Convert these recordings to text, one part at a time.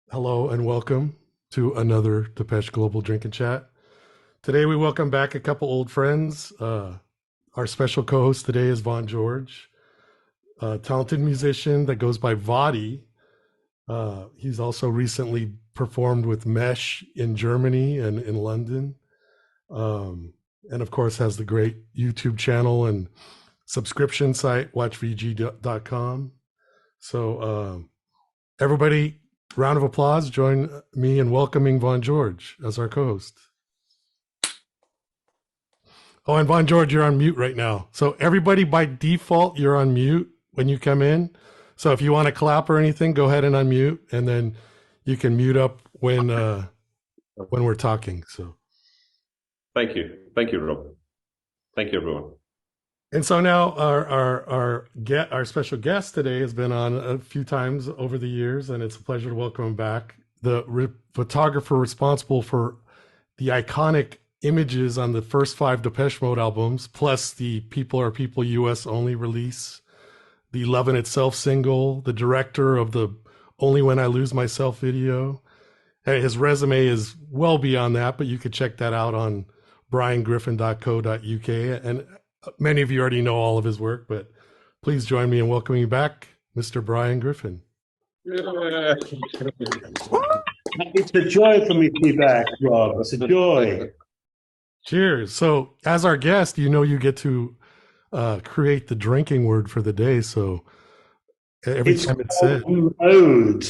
Hello and welcome to another Depeche Global Drink and Chat. Today we welcome back a couple old friends. Our special co-host today is Vaughn George, a talented musician that goes by Vadi. He's also recently performed with Mesh in Germany and in London. And of course has the great YouTube channel and subscription site, watchvg.com. So everybody, round of applause. Join me in welcoming Vaughn George as our co-host. Oh, and Vaughn George, you're on mute right now. So everybody by default, you're on mute when you come in. So if you want to clap or anything, go ahead and unmute, and then you can mute up when we're talking. So thank you, Rob. Thank you, everyone. And so now our special guest today has been on a few times over the years, and it's a pleasure to welcome him back. The photographer responsible for the iconic images on the first 5 Depeche Mode albums, plus the People Are People US only release, the Love in Itself single, the director of the Only When I Lose Myself video. His resume is well beyond that, but you could check that out on briangriffin.co.uk. And many of you already know all of his work, but please join me in welcoming back Mr. Brian Griffin. It's a joy for me to be back, Rob. It's a joy. Cheers. So, as our guest, you get to create the drinking word for the day. So, every time it's said, mode.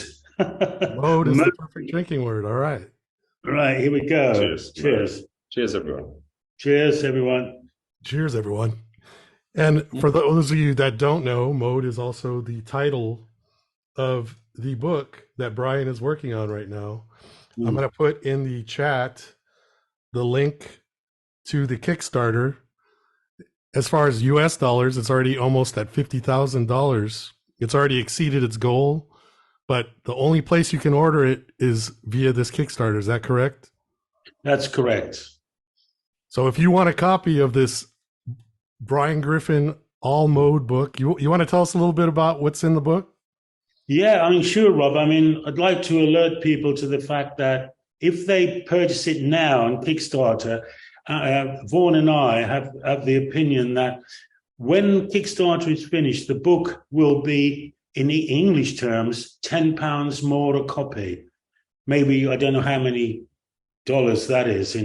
Mode is the perfect drinking word. All right. Right, here we go. Cheers. Cheers. Cheers, everyone. Cheers, everyone. Cheers, everyone. And for those of you that don't know, Mode is also the title of the book that Brian is working on right now. I'm going to put in the chat the link to the Kickstarter. As far as US dollars, it's already almost at $50,000. It's already exceeded its goal, but the only place you can order it is via this Kickstarter. Is that correct? That's correct. So if you want a copy of this Brian Griffin All Mode book, you want to tell us a little bit about what's in the book? Yeah, I mean, sure, Rob. I mean, I'd like to alert people to the fact that if they purchase it now on Kickstarter, Vaughn and I have the opinion that when Kickstarter is finished, the book will be, in English terms, £10 more a copy. Maybe, I don't know how many dollars that is.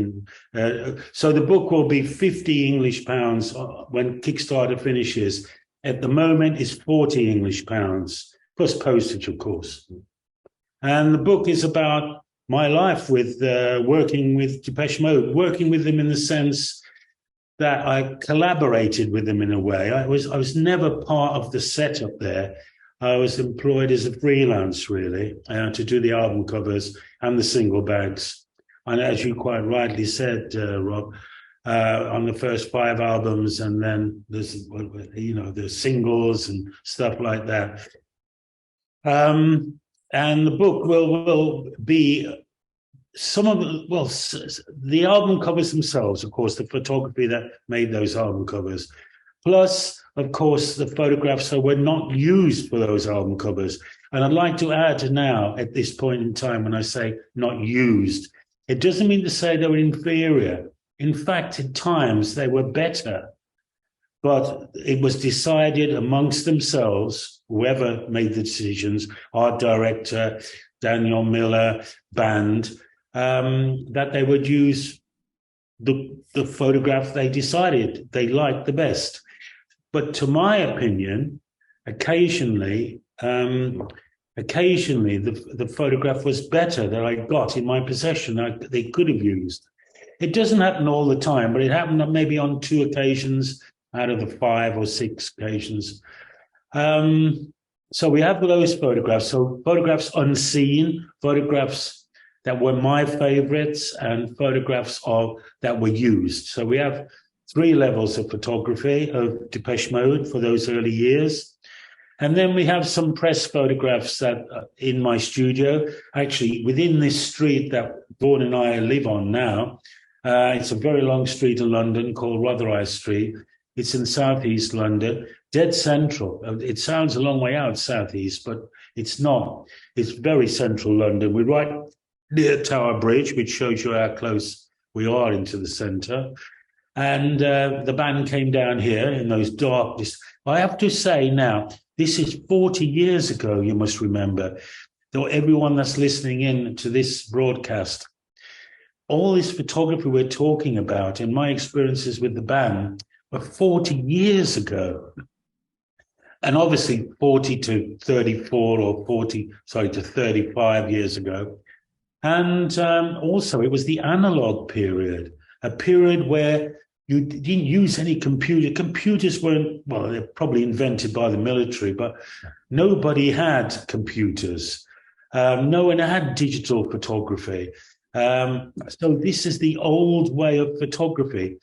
So the book will be 50 English pounds when Kickstarter finishes. At the moment, it's 40 English pounds, plus postage, of course. And the book is about my life with working with Depeche Mode, working with them in the sense that I collaborated with them in a way. I was never part of the setup there. I was employed as a freelance, really, to do the album covers and the single bags. And as you quite rightly said, Rob, on the first 5 albums, and then there's, the singles and stuff like that. And the book will be some of the album covers themselves, of course, the photography that made those album covers, plus, of course, the photographs that were not used for those album covers. And I'd like to add now, at this point in time, when I say not used, it doesn't mean to say they were inferior. In fact, at times they were better. But it was decided amongst themselves, whoever made the decisions, art director, Daniel Miller, band, that they would use the photograph they decided they liked the best. But to my opinion, occasionally the photograph was better that I got in my possession that they could have used. It doesn't happen all the time, but it happened maybe on 2 occasions out of the 5 or 6 occasions. So we have those photographs. So photographs unseen, photographs that were my favorites, and photographs that were used. So we have 3 levels of photography of Depeche Mode for those early years. And then we have some press photographs that in my studio, actually within this street that Vaughn and I live on now. It's a very long street in London called Rotherhithe Street. It's in southeast London. dead central. It sounds a long way out southeast, but it's not. It's very central London. We're right near Tower Bridge, which shows you how close we are into the centre. And the band came down here in those darkness. I have to say now, this is 40 years ago, you must remember. Though everyone that's listening in to this broadcast, all this photography we're talking about and my experiences with the band were 40 years ago. And obviously 40 to 34 or 35 years ago. And also it was the analog period, a period where you didn't use any computer. Computers weren't, well, they're probably invented by the military, but nobody had computers. No one had digital photography. So this is the old way of photography.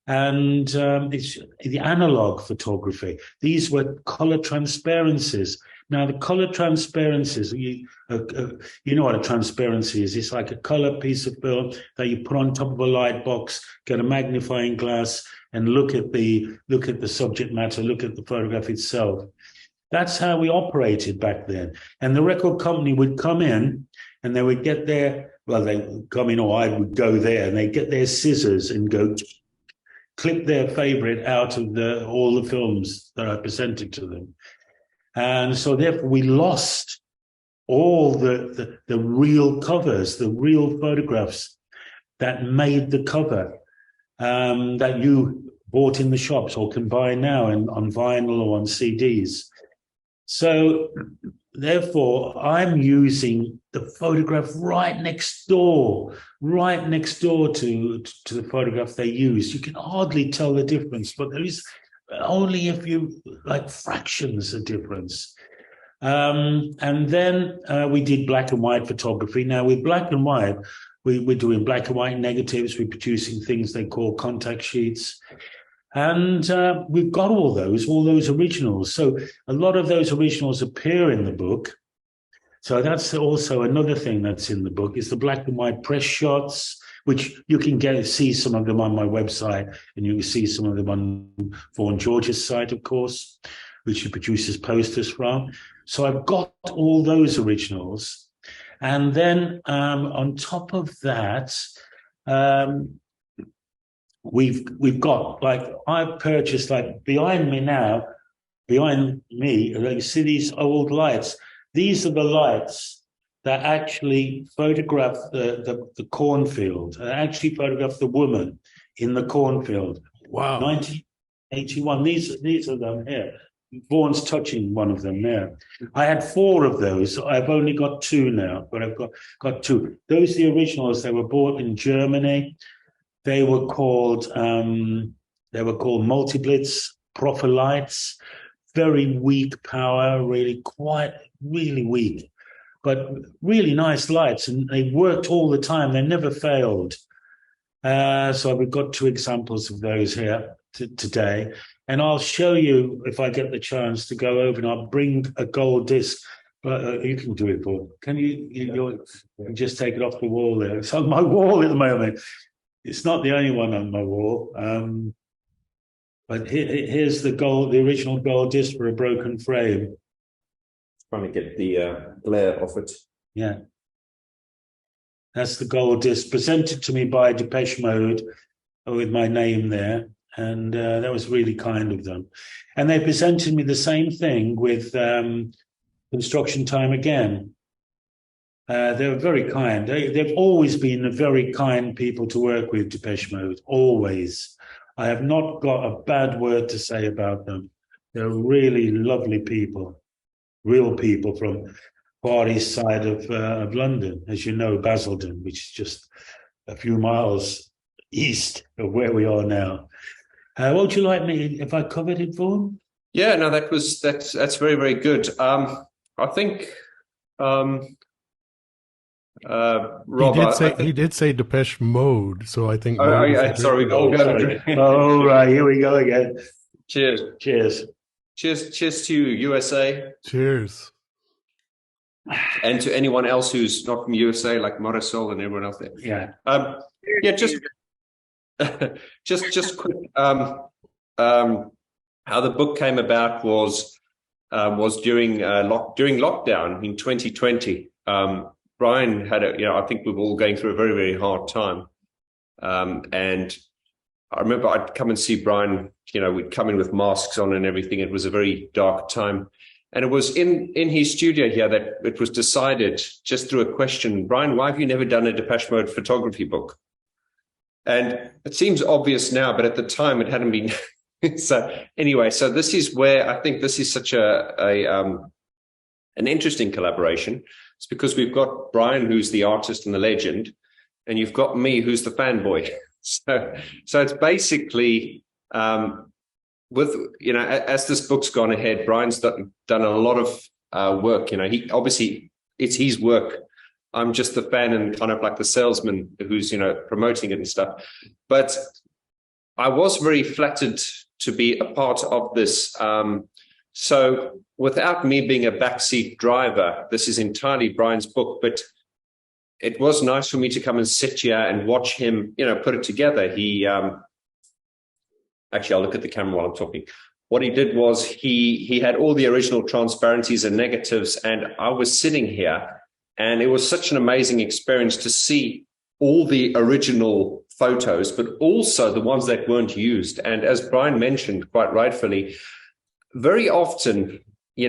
And it's the analog photography. These were color transparencies. Now, the color transparencies, you know what a transparency is. It's like a color piece of film that you put on top of a light box, get a magnifying glass, and look at the subject matter, look at the photograph itself. That's how we operated back then. And the record company would come in, and they would get their, well, they would come in, or I would go there, and they'd get their scissors and go clip their favorite out of all the films that I presented to them. And so therefore we lost all the real covers, the real photographs that made the cover that you bought in the shops or can buy now on vinyl or on CDs. So therefore I'm using the photograph right next door to the photograph they use. You can hardly tell the difference, but there is only if you like fractions of difference. And then we did black and white photography. Now with black and white, we're doing black and white negatives. We're producing things they call contact sheets. And we've got all those originals. So a lot of those originals appear in the book. So that's also another thing that's in the book is the black and white press shots, which you can see some of them on my website, and you can see some of them on Vaughn George's site, of course, which he produces posters from. So I've got all those originals. And then on top of that, we've got, like, I've purchased, like, behind me, you see these old lights. These are the lights that actually photograph the cornfield, actually photograph the woman in the cornfield. Wow. 1981. These are them here. Vaughn's touching one of them there. I had 4 of those. I've only got 2 now, but I've got 2. Those are the originals. They were bought in Germany. They were called multi-blitz profile lights. Very weak power, really weak, but really nice lights, and they worked all the time. They never failed. So we've got 2 examples of those here today, and I'll show you if I get the chance to go over, and I'll bring a gold disc. But you can do it, Paul. Can you just take it off the wall there? It's on my wall at the moment. It's not the only one on my wall. But here's the original gold disc for A Broken Frame. Trying to get the glare off it. Yeah. That's the gold disc presented to me by Depeche Mode with my name there. And that was really kind of them. And they presented me the same thing with Construction Time Again. They were very kind. They've always been very kind people to work with, Depeche Mode, always. I have not got a bad word to say about them. They're really lovely people, real people from Far East side of London, as you know, Basildon, which is just a few miles east of where we are now. What would you like me if I covered it, Vaughn? Yeah, no, that's very, very good. I think Rob, he did say Depeche Mode, so I think. Sorry. Oh, right, here we go again. Cheers. Cheers to USA. Cheers. And to anyone else who's not from USA, like Marisol and everyone else there. Yeah. Just quick. how the book came about was during lockdown in 2020. Brian had I think we were all going through a very, very hard time. And I remember I'd come and see Brian, we'd come in with masks on and everything. It was a very dark time. And it was in his studio here that it was decided, just through a question, Brian, why have you never done a Depeche Mode photography book? And it seems obvious now, but at the time it hadn't been. So anyway, so this is where I think this is such an interesting collaboration. It's because we've got Brian, who's the artist and the legend, and you've got me, who's the fanboy. So it's basically as this book's gone ahead, Brian's done a lot of work. He obviously it's his work. I'm just the fan and kind of like the salesman who's promoting it and stuff. But I was very flattered to be a part of this. So without me being a backseat driver, this is entirely Brian's book, but it was nice for me to come and sit here and watch him, put it together. He, actually, I'll look at the camera while I'm talking. What he did was he had all the original transparencies and negatives, and I was sitting here, and it was such an amazing experience to see all the original photos, but also the ones that weren't used. And as Brian mentioned quite rightfully, very often, we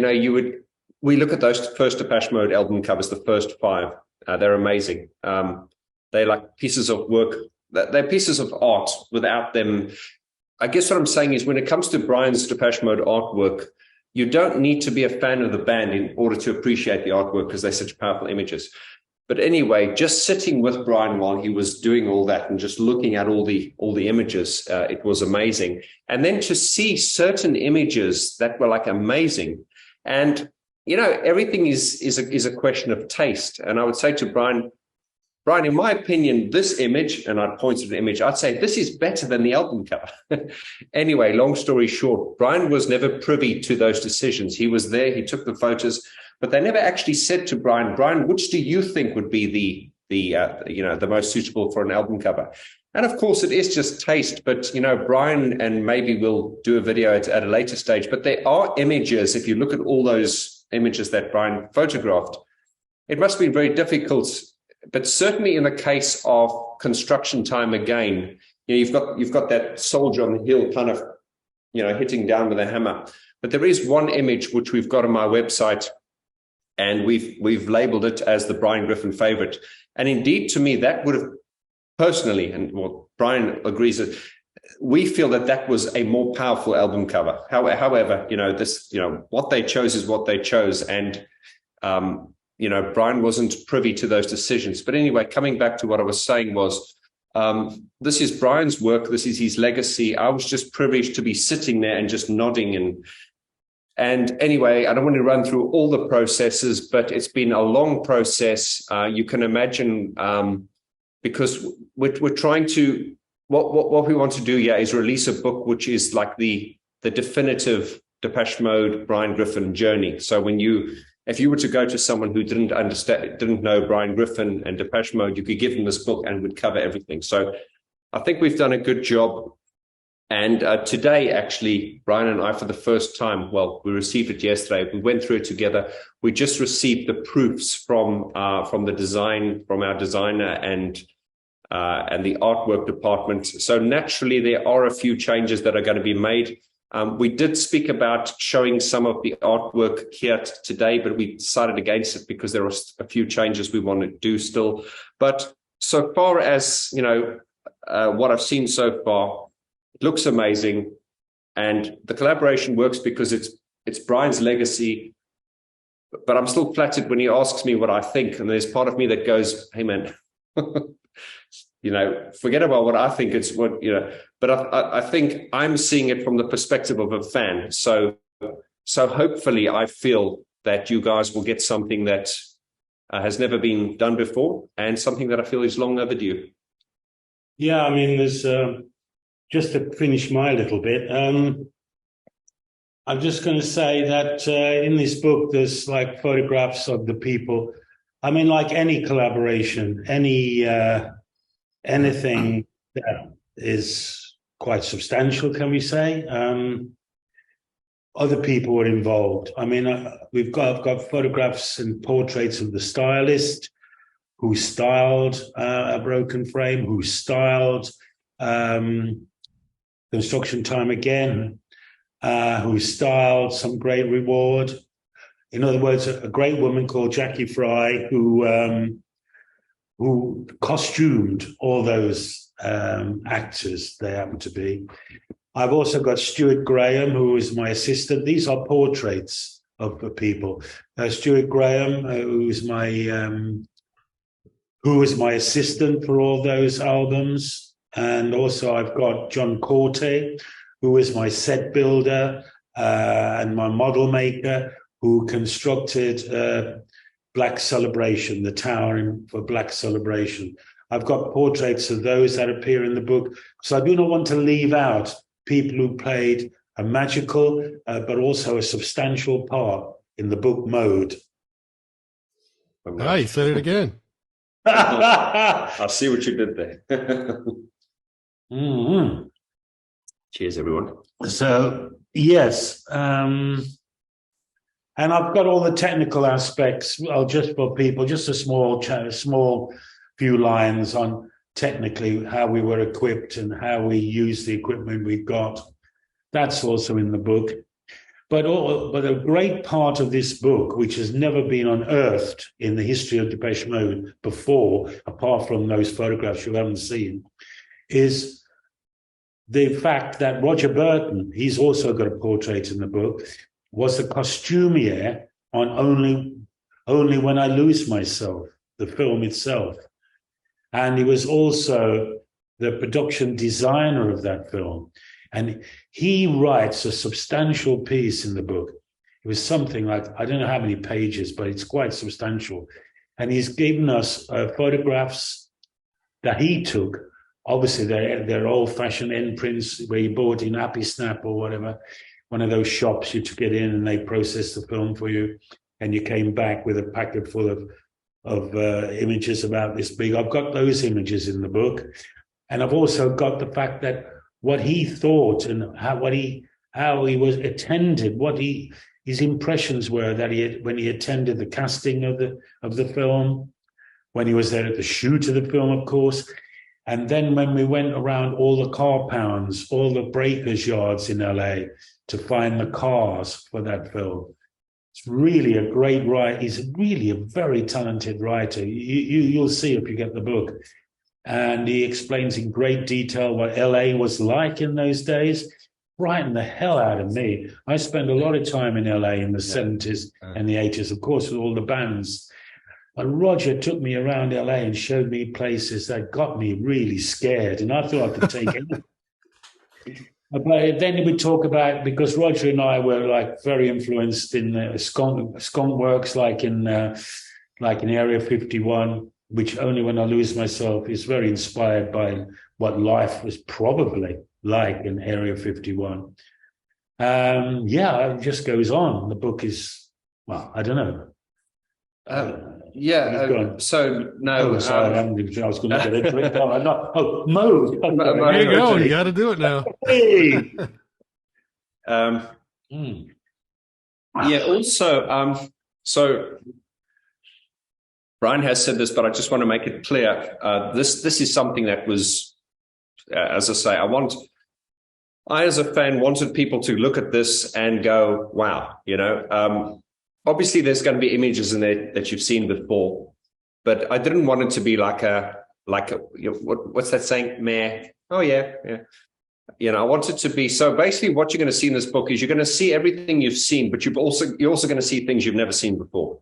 look at those first Depeche Mode album covers, the first 5. They're amazing. They're like pieces of work. They're pieces of art without them. I guess what I'm saying is when it comes to Brian's Depeche Mode artwork, you don't need to be a fan of the band in order to appreciate the artwork because they're such powerful images. But anyway, just sitting with Brian while he was doing all that and just looking at all the images, it was amazing. And then to see certain images that were like amazing. And, everything is a question of taste. And I would say to Brian, in my opinion, this image, and I'd point to the image, I'd say this is better than the album cover. Anyway, long story short, Brian was never privy to those decisions. He was there, he took the photos, but they never actually said to Brian, which do you think would be the most suitable for an album cover? And of course, it is just taste. But Brian, and maybe we'll do a video at a later stage. But there are images. If you look at all those images that Brian photographed, it must be very difficult. But certainly in the case of construction time, again, you've got that soldier on the hill, kind of hitting down with a hammer. But there is one image which we've got on my website, and we've labeled it as the Brian Griffin favorite. And indeed, to me, that would have personally, and Brian agrees that we feel that was a more powerful album cover. However, what they chose is what they chose. And, Brian wasn't privy to those decisions. But anyway, coming back to what I was saying was, this is Brian's work. This is his legacy. I was just privileged to be sitting there and just nodding. And anyway, I don't want to run through all the processes, but it's been a long process. You can imagine, because we're trying to, what we want to do here is release a book which is like the definitive Depeche Mode Brian Griffin journey. So if you were to go to someone who didn't know Brian Griffin and Depeche Mode, you could give them this book and it would cover everything. So I think we've done a good job. And today, actually, Brian and I, for the first time, we received it yesterday. We went through it together. We just received the proofs from the design, from our designer and the artwork department. So naturally, there are a few changes that are going to be made. We did speak about showing some of the artwork here today, but we decided against it because there are a few changes we want to do still. But so far as, what I've seen so far, it looks amazing, and the collaboration works because it's Brian's legacy. But I'm still flattered when he asks me what I think, and there's part of me that goes, "Hey, man, forget about what I think. It's what But I think I'm seeing it from the perspective of a fan. So hopefully, I feel that you guys will get something that has never been done before, and something that I feel is long overdue. Yeah, I mean, there's. Just to finish my little bit, I'm just going to say that in this book, there's like photographs of the people. I mean, like any collaboration, anything that is quite substantial, can we say? other people were involved. I mean, I've got photographs and portraits of the stylist who styled A Broken Frame, who styled Construction Time Again, who styled Some Great Reward. In other words, a great woman called Jackie Fry who costumed all those actors they happen to be. I've also got Stuart Graham, who is my assistant. These are portraits of the people. Stuart Graham, who is my assistant for all those albums. And also I've got John Corte, who is my set builder and my model maker, who constructed Black Celebration, the tower for Black Celebration. I've got portraits of those that appear in the book. So I do not want to leave out people who played a magical but also a substantial part in the book Mode. Ah, you said it again. I see what you did there. Mm-hmm. Cheers, everyone. So, yes. And I've got all the technical aspects, well, just for people, just a small few lines on technically how we were equipped and how we used the equipment we got. That's also in the book. But a great part of this book, which has never been unearthed in the history of Depeche Mode before, apart from those photographs you haven't seen, is the fact that Roger Burton, he's also got a portrait in the book, was the costumier on Only When I Lose Myself, the film itself. And he was also the production designer of that film. And he writes a substantial piece in the book. It was something like, I don't know how many pages, but it's quite substantial. And he's given us photographs that he took. Obviously, they're old-fashioned end prints where you bought in Happy Snap or whatever, one of those shops you took it in and they processed the film for you, and you came back with a packet full of images about this big. I've got those images in the book. And I've also got the fact that what he thought and how he was attended, his impressions were that when he attended the casting of the film, when he was there at the shoot of the film, of course, and then when we went around all the car pounds, all the breakers yards in LA to find the cars for that film. It's really a great writer. He's really a very talented writer. You'll see if you get the book. And he explains in great detail what LA was like in those days. Frightened the hell out of me. I spent a lot of time in LA in the 70s and the 80s, of course, with all the bands. But Roger took me around LA and showed me places that got me really scared. And I thought I could take it. But then we talk about, because Roger and I were like very influenced in skunk works, like in Area 51, which Only When I Lose Myself is very inspired by what life was probably like in Area 51. It just goes on. The book is, well, I don't know. So no. Sorry, I was going to get into it. Mode. There you go. You got to do it now. Hey. Also, so Brian has said this, but I just want to make it clear. This is something that was, as I say, I as a fan wanted people to look at this and go, wow, obviously there's going to be images in there that you've seen before, but I didn't want it to be like a what's that saying? Meh. Oh yeah. I want it to be, so basically what you're going to see in this book is you're going to see everything you've seen, but you're also going to see things you've never seen before.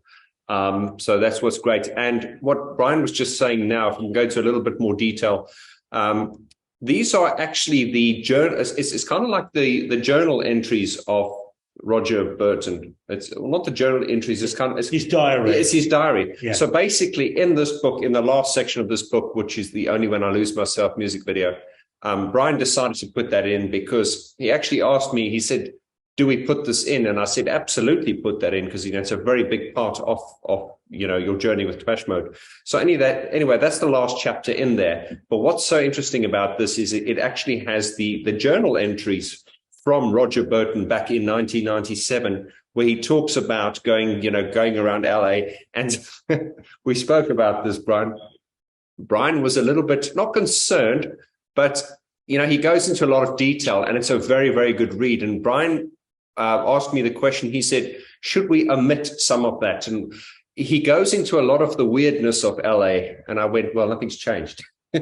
So that's what's great. And what Brian was just saying now, if we can go into a little bit more detail, these are actually the journal. It's kind of like the journal entries of Roger Burton. It's not the journal entries. It's his diary. It's his diary. Yeah. So basically, in this book, in the last section of this book, which is the Only When I Lose Myself music video, Brian decided to put that in because he actually asked me. He said, "Do we put this in?" And I said, "Absolutely, put that in because it's a very big part of your journey with Depeche Mode." So anyway, that's the last chapter in there. But what's so interesting about this is it actually has the journal entries from Roger Burton back in 1997, where he talks about going around LA. And we spoke about this, Brian. Brian was a little bit not concerned, but he goes into a lot of detail, and it's a very, very good read. And Brian asked me the question. He said, should we omit some of that? And he goes into a lot of the weirdness of LA. And I went, well, nothing's changed. He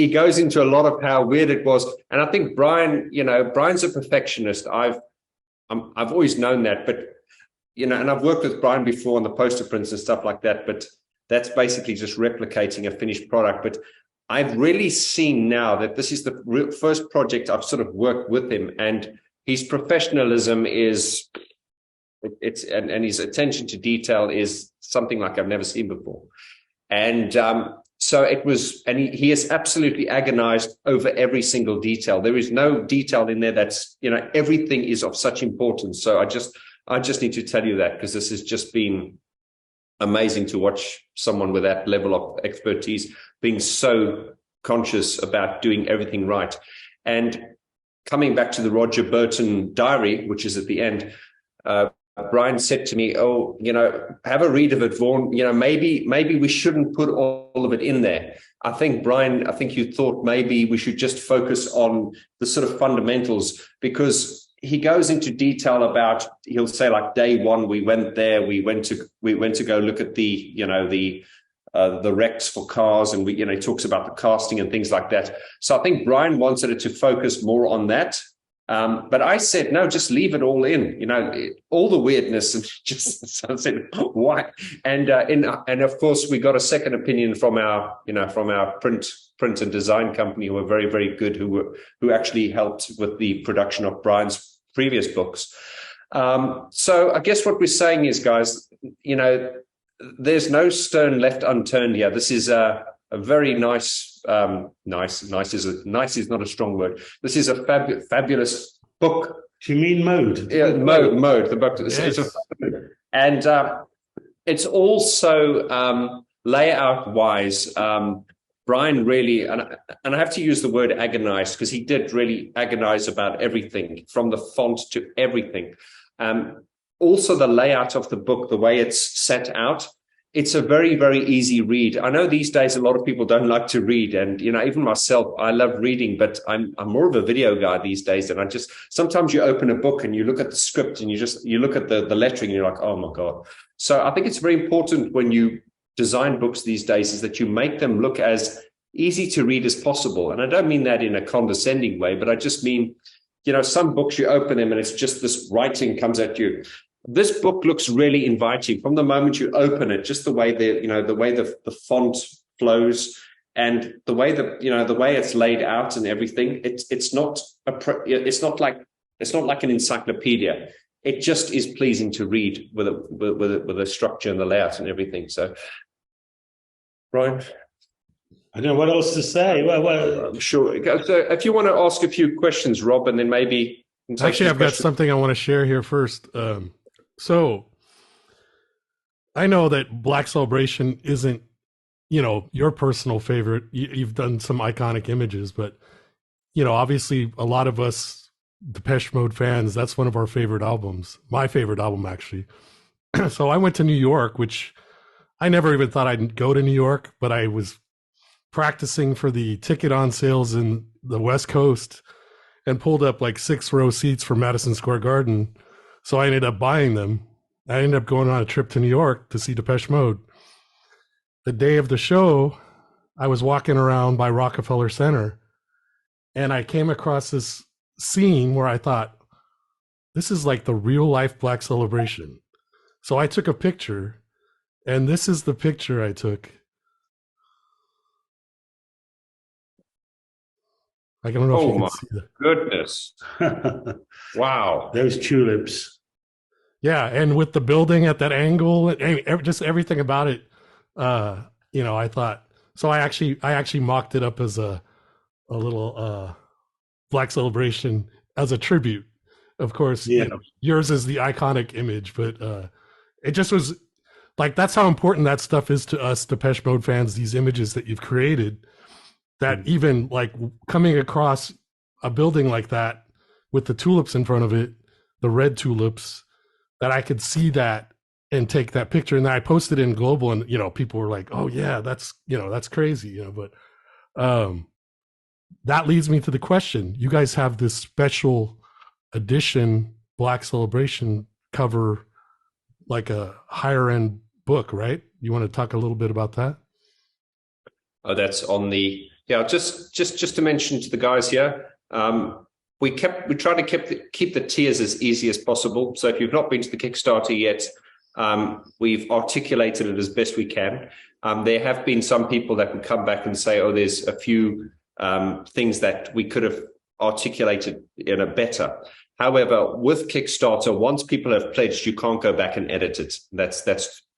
goes into a lot of how weird it was. And I think Brian's a perfectionist. I've always known that, but, and I've worked with Brian before on the poster prints and stuff like that, but that's basically just replicating a finished product. But I've really seen now that this is the first project I've sort of worked with him, and his professionalism is, and his attention to detail is something like I've never seen before. And so it was, and he is absolutely agonized over every single detail. There is no detail in there that's, everything is of such importance. So I just need to tell you that, because this has just been amazing to watch someone with that level of expertise being so conscious about doing everything right. And coming back to the Roger Burton diary, which is at the end, Brian said to me, "Oh, have a read of it, Vaughn. Maybe we shouldn't put all of it in there. I think, Brian, you thought maybe we should just focus on the sort of fundamentals, because he goes into detail about, he'll say, like, day one, we went there, we went to go look at the wrecks for cars, and he talks about the casting and things like that. So I think Brian wanted it to focus more on that. But I said, no, just leave it all in, all the weirdness, and just, so I said, why? And of course we got a second opinion from our print and design company, who are very, very good, who actually helped with the production of Brian's previous books. So I guess what we're saying is, guys, there's no stone left unturned here. This is a very nice is not a strong word. This is a fabulous book. Do you mean Mode? Yeah, Mode. The book. Yes. And it's also layout wise. Brian really, and I have to use the word agonized, because he did really agonize about everything, from the font to everything. Also the layout of the book, the way it's set out. It's a very, very easy read. I know these days a lot of people don't like to read, and even myself, I love reading, but I'm more of a video guy these days. And sometimes you open a book and you look at the script and you look at the lettering and you're like, oh my God. So I think it's very important when you design books these days is that you make them look as easy to read as possible. And I don't mean that in a condescending way, but I just mean, some books you open them and it's just this writing comes at you. This book looks really inviting from the moment you open it, just the way the font flows, and the way the way it's laid out and everything. It's not like an encyclopedia. It just is pleasing to read with a structure and the layout and everything. So, Brian, I don't know what else to say. Well, I'm sure. So if you want to ask a few questions, Rob, and then maybe actually, I've got something I want to share here first. So I know that Black Celebration isn't, your personal favorite. You've done some iconic images, but, obviously a lot of us Depeche Mode fans, that's one of our favorite albums. My favorite album, actually. So I went to New York, which I never even thought I'd go to New York, but I was practicing for the ticket on sales in the West Coast and pulled up like 6-row seats for Madison Square Garden. So I ended up buying them. I ended up going on a trip to New York to see Depeche Mode. The day of the show, I was walking around by Rockefeller Center, and I came across this scene where I thought, this is like the real life Black Celebration. So I took a picture, and this is the picture I took. I don't know if you can see that. Goodness. Wow. Those tulips. Yeah, and with the building at that angle, just everything about it, I thought. So I actually mocked it up as a little Black Celebration as a tribute. Of course, yeah. Yours is the iconic image, but it just was like, that's how important that stuff is to us Depeche Mode fans. These images that you've created, that even like coming across a building like that with the tulips in front of it, the red tulips, that I could see that and take that picture. And then I posted it in Global, and people were like, "Oh yeah, that's that's crazy," But that leads me to the question: you guys have this special edition Black Celebration cover, like a higher end book, right? You want to talk a little bit about that? Oh, that's on the just to mention to the guys here. We tried to keep the tiers as easy as possible. So if you've not been to the Kickstarter yet, we've articulated it as best we can. There have been some people that would come back and say, "Oh, there's a few things that we could have articulated in a better." However, with Kickstarter, once people have pledged, you can't go back and edit it. That's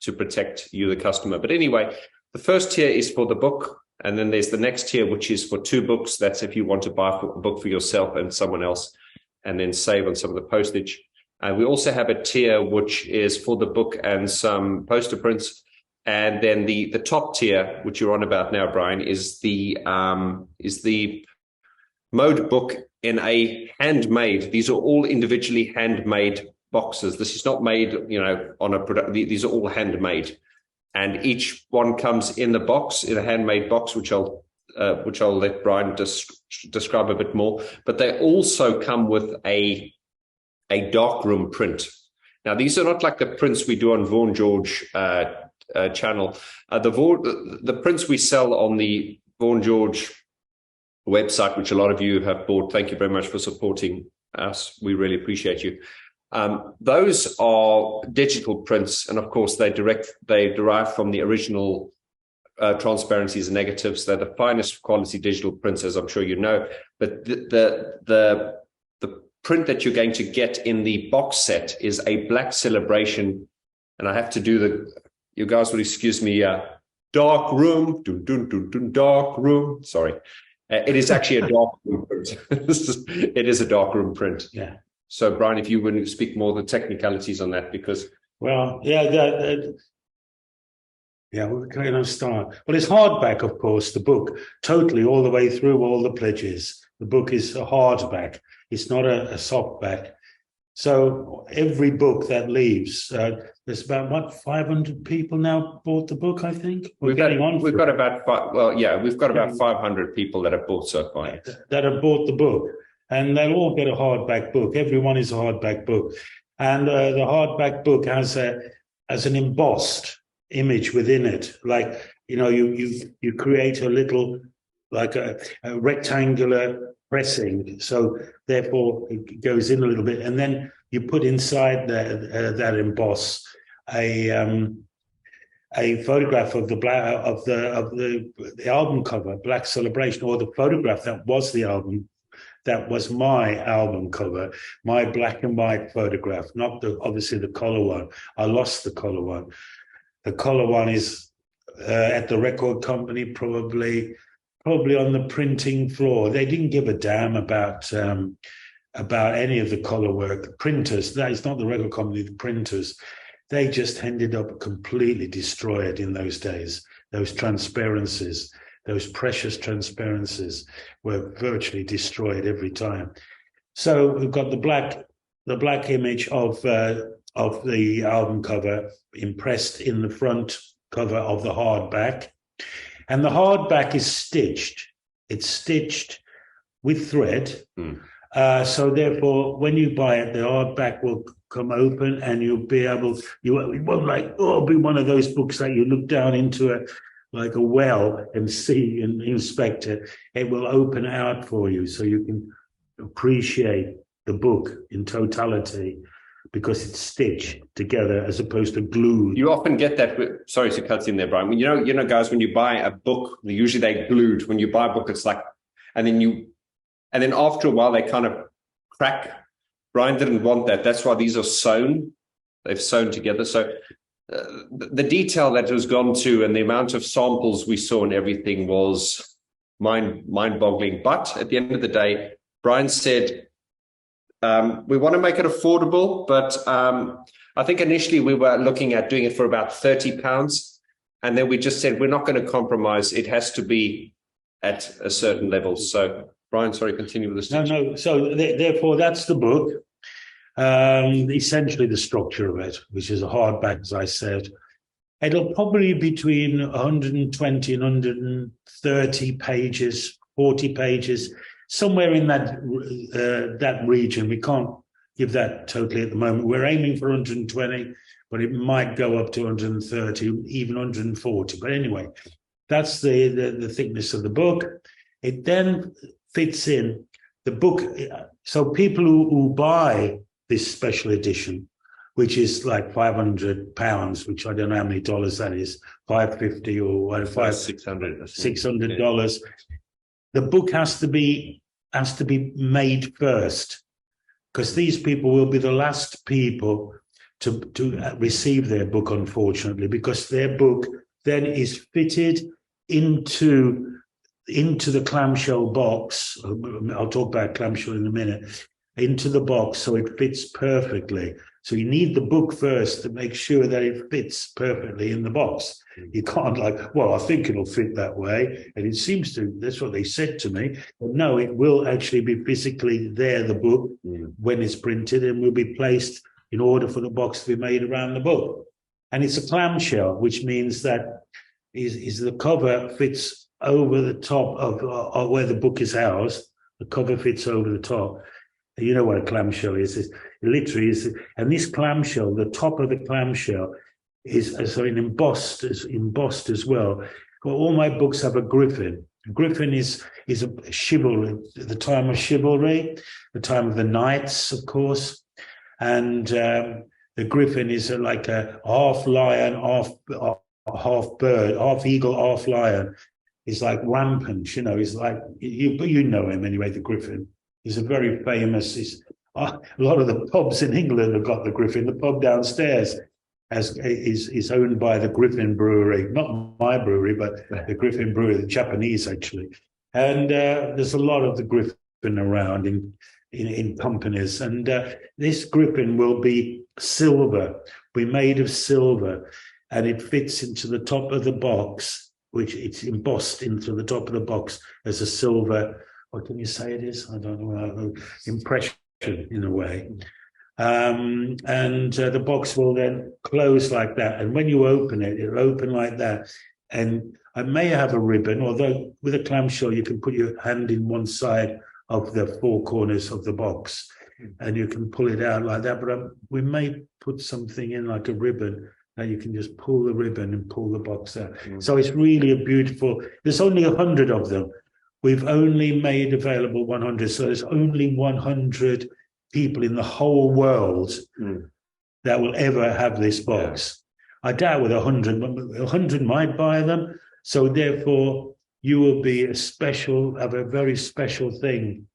to protect you, the customer. But anyway, the first tier is for the book. And then there's the next tier, which is for 2 books. That's if you want to buy a book for yourself and someone else, and then save on some of the postage. And we also have a tier which is for the book and some poster prints. And then the top tier, which you're on about now, Brian, is the Mode book in a handmade. These are all individually handmade boxes. This is not made, on a product. These are all handmade. And each one comes in the box, in a handmade box, which I'll let Brian describe a bit more. But they also come with a darkroom print. Now, these are not like the prints we do on Vaughn George channel. The prints we sell on the Vaughn George website, which a lot of you have bought. Thank you very much for supporting us. We really appreciate you. Those are digital prints, and of course they derive from the original transparencies and negatives. They're the finest quality digital prints, as I'm sure you know. But the print that you're going to get in the box set is a Black Celebration, and I have to do you guys will excuse me, dark room, dun, dun, dun, dun, dark room. Sorry, it is actually a dark room print. It is a dark room print. Yeah. So, Brian, if you wouldn't speak more the technicalities on that, because where can I start? Well, it's hardback, of course. The book, totally, all the way through, all the pledges. The book is a hardback. It's not a softback. So every book that leaves, there's about 500 people now bought the book. I think we've got about 500 people that have bought so far. That have bought the book. And they'll all get a hardback book. Everyone is a hardback book. And the hardback book has an embossed image within it. Like, you create a little, like a rectangular pressing. So therefore it goes in a little bit. And then you put inside that emboss a photograph of the album cover, Black Celebration, or the photograph that was the album. That was my album cover, my black and white photograph, not obviously the color one. I lost the color one. The color one is at the record company, probably on the printing floor. They didn't give a damn about any of the color work. The printers, that is not the record company, the printers. They just ended up completely destroyed in those days. Those transparencies. Those precious transparencies were virtually destroyed every time. So we've got the black image of the album cover impressed in the front cover of the hardback, and the hardback is stitched. It's stitched with thread. So therefore, when you buy it, the hardback will come open, and you'll be able. It won't be one of those books that you look down into like a well and see and inspect it. It will open out for you so you can appreciate the book in totality because it's stitched together as opposed to glued. You often get that. Sorry to cut in there, Brian. You know, guys, when you buy a book, usually they're glued. When you buy a book, it's like, and then after a while they kind of crack. Brian didn't want that. That's why these are sewn. They've sewn together. So the detail that was gone to and the amount of samples we saw and everything was mind-boggling. But at the end of the day, Brian said, we want to make it affordable, but I think initially we were looking at doing it for about £30. And then we just said, we're not going to compromise. It has to be at a certain level. So Brian, sorry, continue with the No, stitching. no. So therefore, that's the book. Essentially, the structure of it, which is a hardback, as I said. It'll probably be between 120 and 130 pages, 40 pages, somewhere in that region. We can't give that totally at the moment. We're aiming for 120, but it might go up to 130, even 140. But anyway, that's the thickness of the book. It then fits in the book. So people who buy this special edition, which is like £500, which I don't know how many dollars that is, $550 or whatever, $600. The book has to be made first, because these people will be the last people to receive their book, unfortunately, because their book then is fitted into the clamshell box. I'll talk about clamshell in a minute. Into the box, so it fits perfectly. So you need the book first to make sure that it fits perfectly in the box. You can't I think it'll fit that way. And it seems to, that's what they said to me. But no, it will actually be physically there, the book, when it's printed, and will be placed in order for the box to be made around the book. And it's a clamshell, which means that is the cover fits over the top of where the book is housed. The cover fits over the top. You know what a clamshell is. It literally is. And this clamshell, the top of the clamshell is embossed as well. Well, all my books have a griffin. A griffin is a chivalry, the time of chivalry, the time of the knights, of course. And the griffin is like a half lion, half bird, half eagle, half lion. He's like rampant, he's like, you know him anyway, the griffin. He's a very famous, a lot of the pubs in England have got the Griffin. The pub downstairs is owned by the Griffin Brewery, not my brewery, but the Griffin Brewery, the Japanese actually. And there's a lot of the Griffin around in companies. And this Griffin will be silver, be made of silver, and it fits into the top of the box, which it's embossed into the top of the box as a silver. What can you say it is? I don't know. Impression in a way. And the box will then close like that. And when you open it, it'll open like that. And I may have a ribbon, although with a clamshell, you can put your hand in one side of the four corners of the box and you can pull it out like that. But we may put something in like a ribbon that you can just pull the ribbon and pull the box out. So it's really a beautiful, there's only 100 of them. We've only made available 100. So there's only 100 people in the whole world that will ever have this box. I doubt with 100 might buy them. So therefore, you will be have a very special thing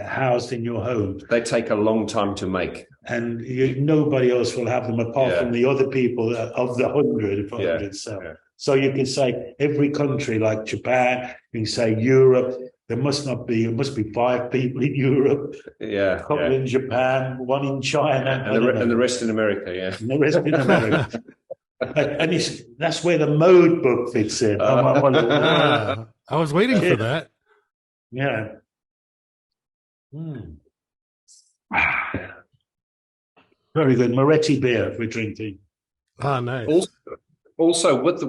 housed in your home. They take a long time to make. And nobody else will have them apart from the other people of the 100 sell. So you can say every country like Japan, you can say Europe, it must be 5 people in Europe, a couple in Japan, 1 in China. And the rest in America, And the rest in America. And that's where the Mode book fits in. I was waiting for that. Yeah. Very good. Moretti beer we're drinking. Ah, nice. Also, with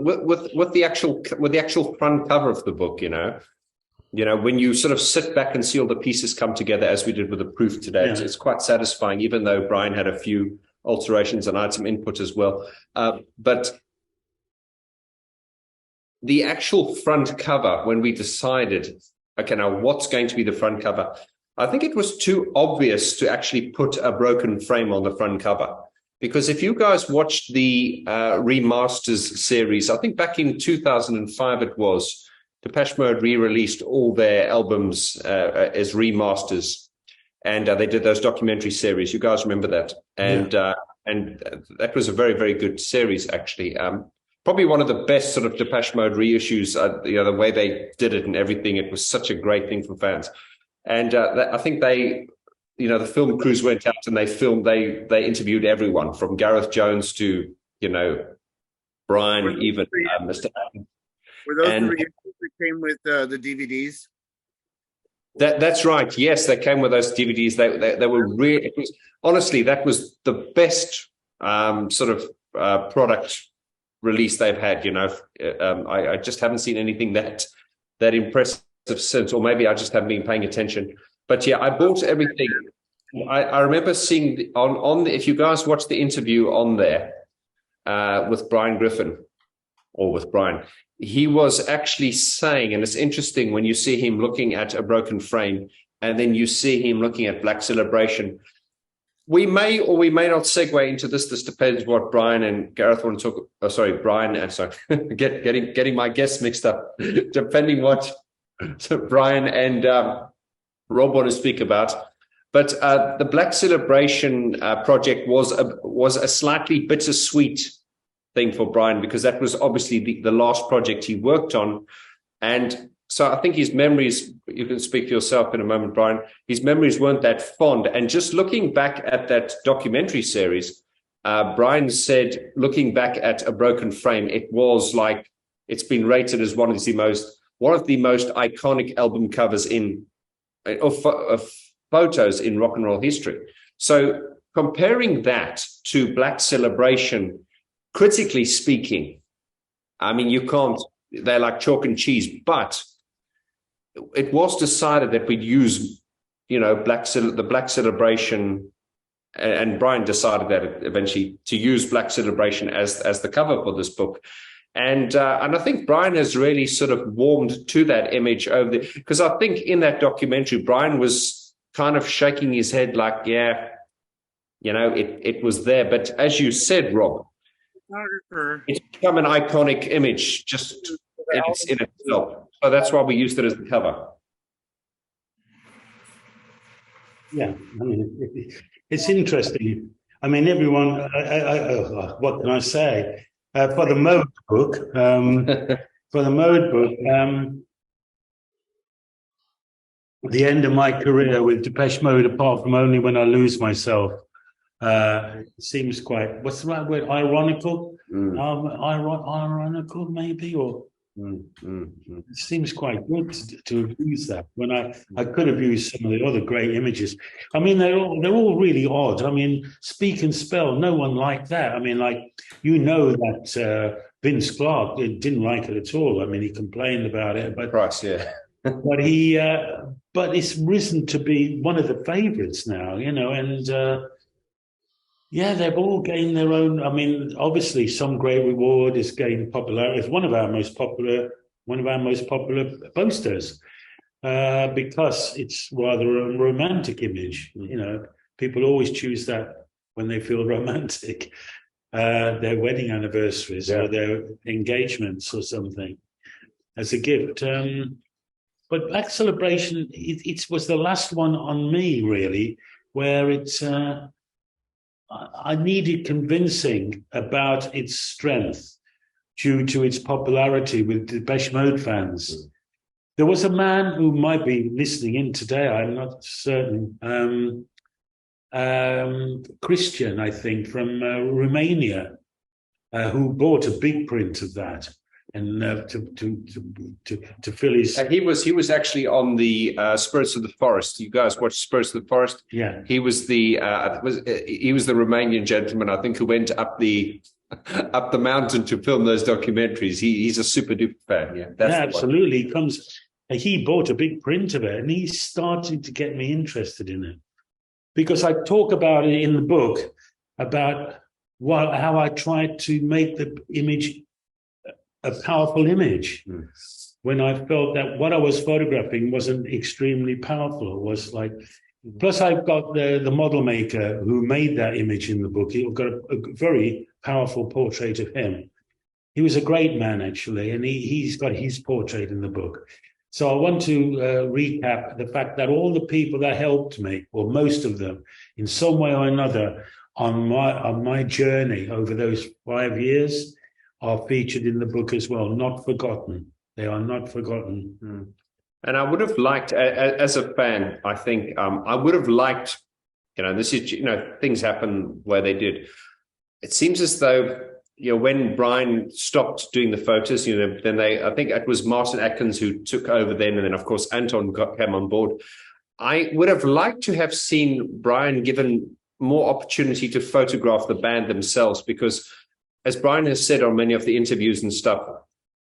the actual front cover of the book, when you sort of sit back and see all the pieces come together, as we did with the proof today, it's quite satisfying. Even though Brian had a few alterations and I had some input as well, but the actual front cover, when we decided, okay, now what's going to be the front cover? I think it was too obvious to actually put a broken frame on the front cover. Because if you guys watched the remasters series, I think back in 2005 it was, Depeche Mode re-released all their albums as remasters. And they did those documentary series. You guys remember that? And that was a very, very good series, actually. Probably one of the best sort of Depeche Mode reissues, the way they did it and everything. It was such a great thing for fans. And I think they... the film crews went out and they interviewed everyone from Gareth Jones to, Brian, even Mr. Were those the reissues that came with the DVDs? That's right. Yes, they came with those DVDs. They were really. It was honestly that was the best sort of product release they've had. I just haven't seen anything that impressive since, or maybe I just haven't been paying attention. But yeah, I bought everything. I remember seeing on the, if you guys watch the interview on there with Brian Griffin, or with Brian, he was actually saying, and it's interesting when you see him looking at A Broken Frame and then you see him looking at Black Celebration. We may or we may not segue into this. This depends what Brian and Gareth want to talk. Oh, sorry, Brian. And sorry, getting my guests mixed up. Depending what Brian and Rob want to speak about. But the Black Celebration project was a slightly bittersweet thing for Brian, because that was obviously the last project he worked on. And so I think his memories, you can speak for yourself in a moment, Brian, his memories weren't that fond. And just looking back at that documentary series, Brian said, looking back at A Broken Frame, it was like, it's been rated as one of the most iconic album covers of photos in rock and roll history. So comparing that to Black Celebration, critically speaking, I mean, you can't, they're like chalk and cheese, but it was decided that we'd use, the Black Celebration, and Brian decided that eventually to use Black Celebration as the cover for this book. And I think Brian has really sort of warmed to that image because I think in that documentary, Brian was kind of shaking his head like, yeah, it was there. But as you said, Rob, it's become an iconic image just in itself. So that's why we used it as the cover. Yeah, I mean, it's interesting. I mean, everyone, what can I say? For the Mode book, the end of my career with Depeche Mode, apart from only when I lose myself, seems quite, what's the right word? Ironical? Ironical, maybe? Or it seems quite good to use that when I could have used some of the other great images. I mean, they're all really odd. I mean, Speak and Spell, no one liked that. I mean, that Vince Clarke didn't like it at all. I mean, he complained about it, but Price, yeah. but it's risen to be one of the favorites now, and yeah, they've all gained their own. I mean, obviously, Some Great Reward has gained popularity. It's one of our most popular posters because it's rather a romantic image. People always choose that when they feel romantic, their wedding anniversaries or their engagements or something as a gift. But Black Celebration, it was the last one on me, really, where it's. I needed convincing about its strength due to its popularity with Depeche Mode fans. There was a man who might be listening in today, I'm not certain, Christian, I think, from Romania, who bought a big print of that. And to fill his, he was actually on the Spirits of the Forest. You guys watch Spirits of the Forest? Yeah, he was the Romanian gentleman, I think, who went up the mountain to film those documentaries. He's a super duper fan. Yeah, absolutely. He bought a big print of it, and he started to get me interested in it because I talk about it in the book about how I tried to make the image a powerful image when I felt that what I was photographing wasn't extremely powerful. It was like, plus I've got the model maker who made that image in the book. He got a very powerful portrait of him. He was a great man, actually, and he's got his portrait in the book. So I want to recap the fact that all the people that helped me, or most of them, in some way or another, on my journey over those 5 years, are featured in the book as well, not forgotten. They are not forgotten. And I would have liked, as a fan, I think, I would have liked, this is, things happen where they did. It seems as though when Brian stopped doing the photos, then I think it was Martin Atkins who took over then, and then of course Anton came on board. I would have liked to have seen Brian given more opportunity to photograph the band themselves, because as Brian has said on many of the interviews and stuff,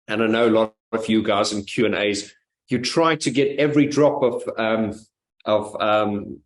and I know a lot of you guys in Q&As, you try to get every drop of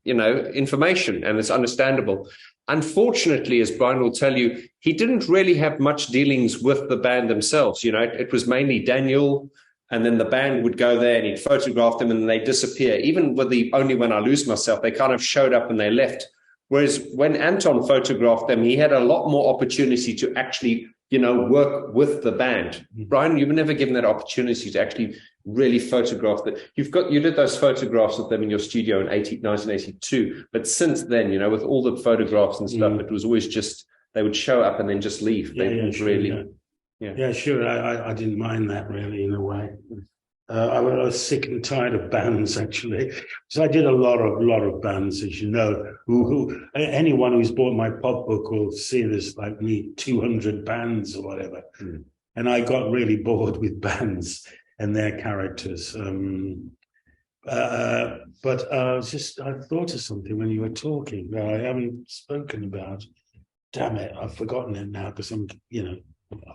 information, and it's understandable. Unfortunately, as Brian will tell you, he didn't really have much dealings with the band themselves. It was mainly Daniel, and then the band would go there and he'd photograph them and they disappear. Even with the Only When I Lose Myself, they kind of showed up and they left. Whereas when Anton photographed them, he had a lot more opportunity to actually, work with the band. Mm-hmm. Brian, you were never given that opportunity to actually really photograph that. You did those photographs of them in your studio in 1982. But since then, with all the photographs and stuff, it was always just, they would show up and then just leave. They didn't really. Yeah, sure. I didn't mind that really in a way. I was sick and tired of bands actually. So I did a lot of bands, as you know. Who anyone who's bought my pop book will see there's like me 200 bands or whatever. Mm. And I got really bored with bands and their characters. But I thought of something when you were talking that I haven't spoken about. Damn it, I've forgotten it now because I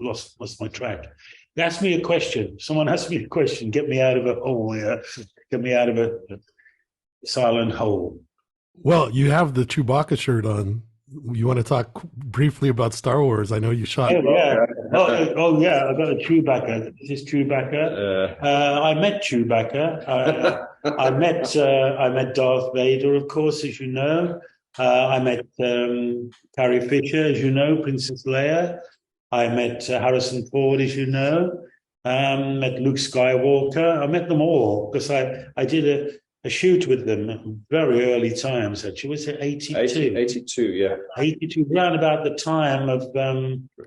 lost my track. They asked me a question. Someone asked me a question. Get me out of a hole here. Get me out of a silent hole. Well, you have the Chewbacca shirt on. You want to talk briefly about Star Wars? I know you shot. Oh yeah. Oh yeah. I got a Chewbacca. Is this Chewbacca? I met Chewbacca. I met Darth Vader, of course, as you know. I met Carrie Fisher, as you know, Princess Leia. I met Harrison Ford, as you know. Met Luke Skywalker. I met them all because I did a shoot with them at very early times, actually. Was it 82? 82, yeah. 82, around about the time of...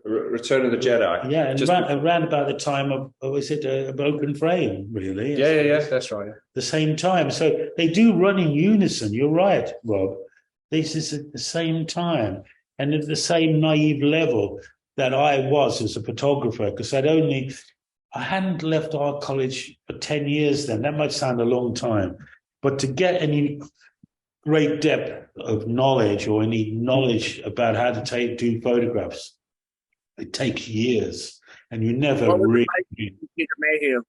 Return of the Jedi. Yeah, and around about the time of, was it a Broken Frame, really? Yeah, that's right. The same time. So they do run in unison. You're right, Rob. This is at the same time and at the same naive level that I was as a photographer, because I hadn't left art college for 10 years then. That might sound a long time. But to get any great depth of knowledge or any knowledge about how to do photographs, it takes years. And you never really... Peter Mayhew.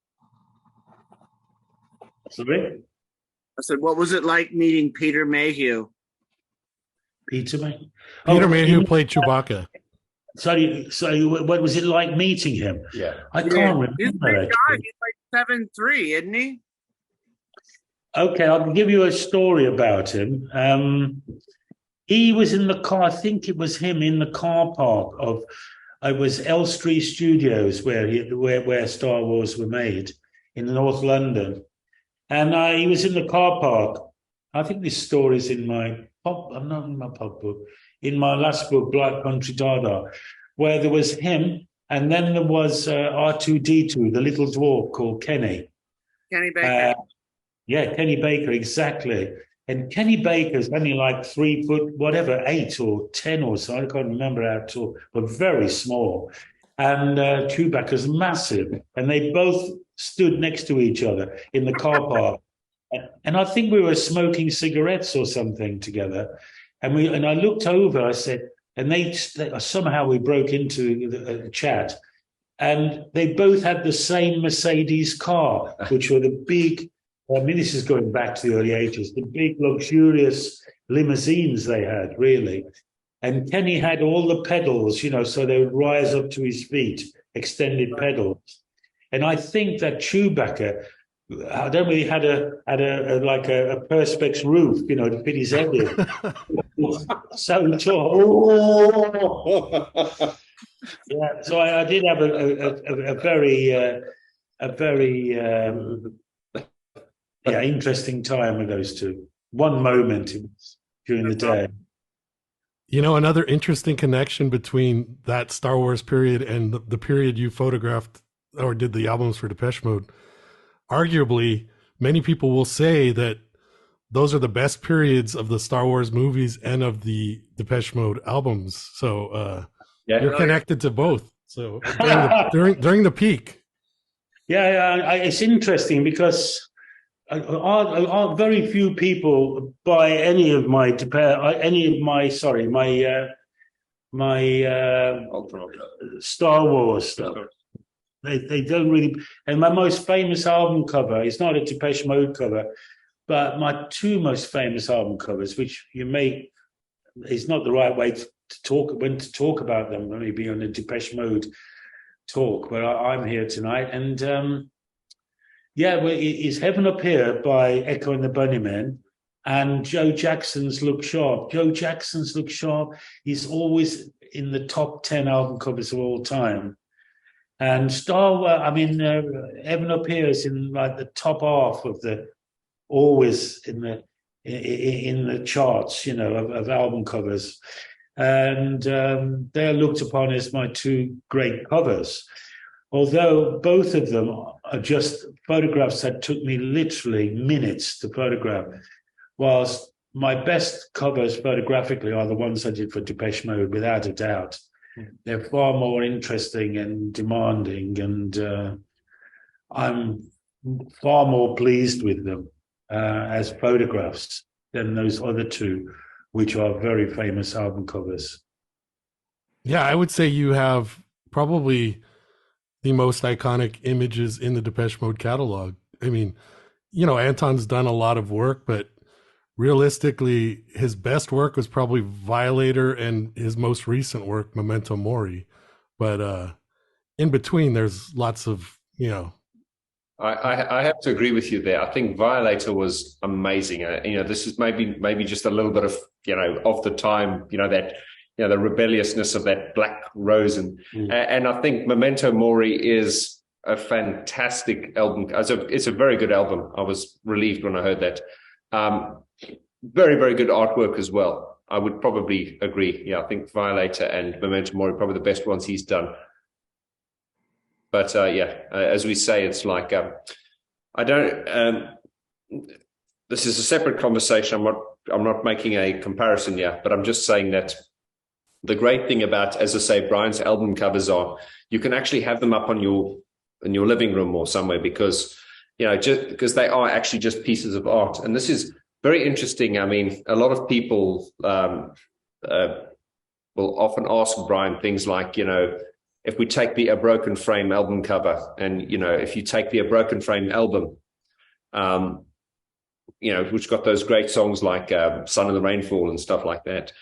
Sorry? I said, what was it like meeting Peter Mayhew? Peter Mayhew? Peter Mayhew played Chewbacca. So what was it like meeting him? Yeah. I can't remember. He's a big guy. He's like 7'3", isn't he? Okay, I'll give you a story about him. He was in the car, I think it was him in the car park of, it was Elstree Studios where Star Wars were made in North London. And he was in the car park. I think this story's in my I'm not in my pop book, in my last book, Black Country Dada, where there was him, and then there was R2-D2, the little dwarf called Kenny. Kenny Baker. Yeah, Kenny Baker, exactly. And Kenny Baker's only like 3 foot, whatever, 8 or 10 or so. I can't remember how tall, but very small. And Chewbacca's massive. And they both stood next to each other in the car park. And I think we were smoking cigarettes or something together. And I looked over, I said, and they somehow we broke into the chat. And they both had the same Mercedes car, which were the big, this is going back to the early 80s, the big luxurious limousines they had, really. And Kenny had all the pedals, so they would rise up to his feet, extended pedals. And I think that Chewbacca, I don't really had a perspex roof, to fit his head in. So tall. Yeah, so I did have a very interesting time with those two. One moment during the day. Another interesting connection between that Star Wars period and the period you photographed or did the albums for Depeche Mode. Arguably, many people will say that those are the best periods of the Star Wars movies and of the Depeche Mode albums. So Yeah. You're connected to both. So during the peak. Yeah, it's interesting because very few people buy any of my Star Wars stuff. They don't really. And my most famous album cover is not a Depeche Mode cover, but my two most famous album covers, which is not the right way to talk about them. Maybe on a Depeche Mode talk, but I'm here tonight, and it's Heaven Up Here by Echo and the Bunnymen, and Joe Jackson's Look Sharp. Joe Jackson's Look Sharp is always in the top 10 album covers of all time. And Heaven Up Here is in like the top half of always in the charts, of album covers. And they're looked upon as my two great covers. Although both of them are just photographs that took me literally minutes to photograph, whilst my best covers photographically are the ones I did for Depeche Mode, without a doubt. They're far more interesting and demanding, and I'm far more pleased with them as photographs than those other two, which are very famous album covers. Yeah, I would say you have probably the most iconic images in the Depeche Mode catalog. I mean, Anton's done a lot of work, but realistically, his best work was probably Violator and his most recent work, Memento Mori. But in between, there's lots of, I have to agree with you there. I think Violator was amazing. This is maybe just a little bit of, of the time, that, the rebelliousness of that black rose. And I think Memento Mori is a fantastic album. It's a very good album. I was relieved when I heard that. Very, very good artwork as well. I would probably agree. Yeah, I think Violator and Memento Mori are probably the best ones he's done. But as we say, it's like this is a separate conversation. I'm not making a comparison yet, but I'm just saying that the great thing about, as I say, Brian's album covers are you can actually have them up in your living room or somewhere because because they are actually just pieces of art. And this is very interesting. I mean, a lot of people will often ask Brian things like, if we take the A Broken Frame album cover and, if you take the A Broken Frame album, which got those great songs like Sun and the Rainfall and stuff like that.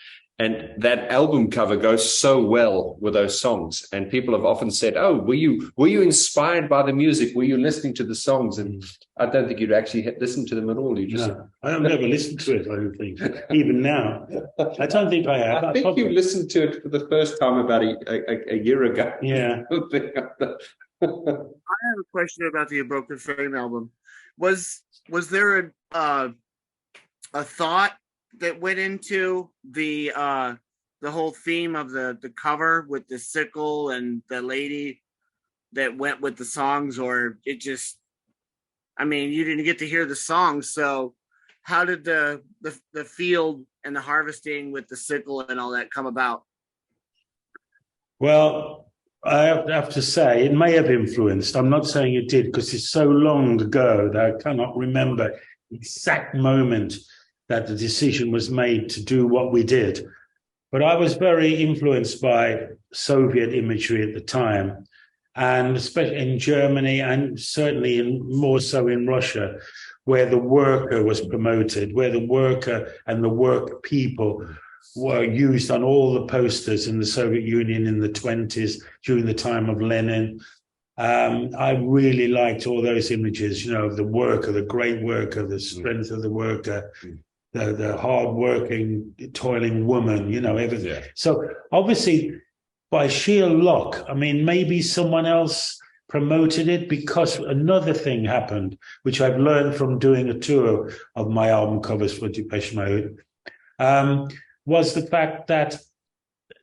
And that album cover goes so well with those songs. And people have often said, oh, were you inspired by the music? Were you listening to the songs? And I don't think you'd actually listen to them at all. I don't ever listen to it, I don't think. Even now. I don't think I have. I think you listened to it for the first time about a year ago. Yeah. I have a question about the A Broken Frame album. Was there a thought that went into the whole theme of the cover with the sickle and the lady that went with the songs, or it just, you didn't get to hear the songs, so how did the field and the harvesting with the sickle and all that come about? Well, I have to say it may have influenced. I'm not saying it did because it's so long ago that I cannot remember the exact moment that the decision was made to do what we did. But I was very influenced by Soviet imagery at the time, and especially in Germany and certainly more so in Russia, where the worker was promoted, where the worker and the work people were used on all the posters in the Soviet Union in the 20s during the time of Lenin. I really liked all those images, of the worker, the great worker, the strength of the worker, the hard-working, toiling woman, everything. Yeah. So obviously, by sheer luck, maybe someone else promoted it, because another thing happened, which I've learned from doing a tour of my album covers for Depeche Mode, was the fact that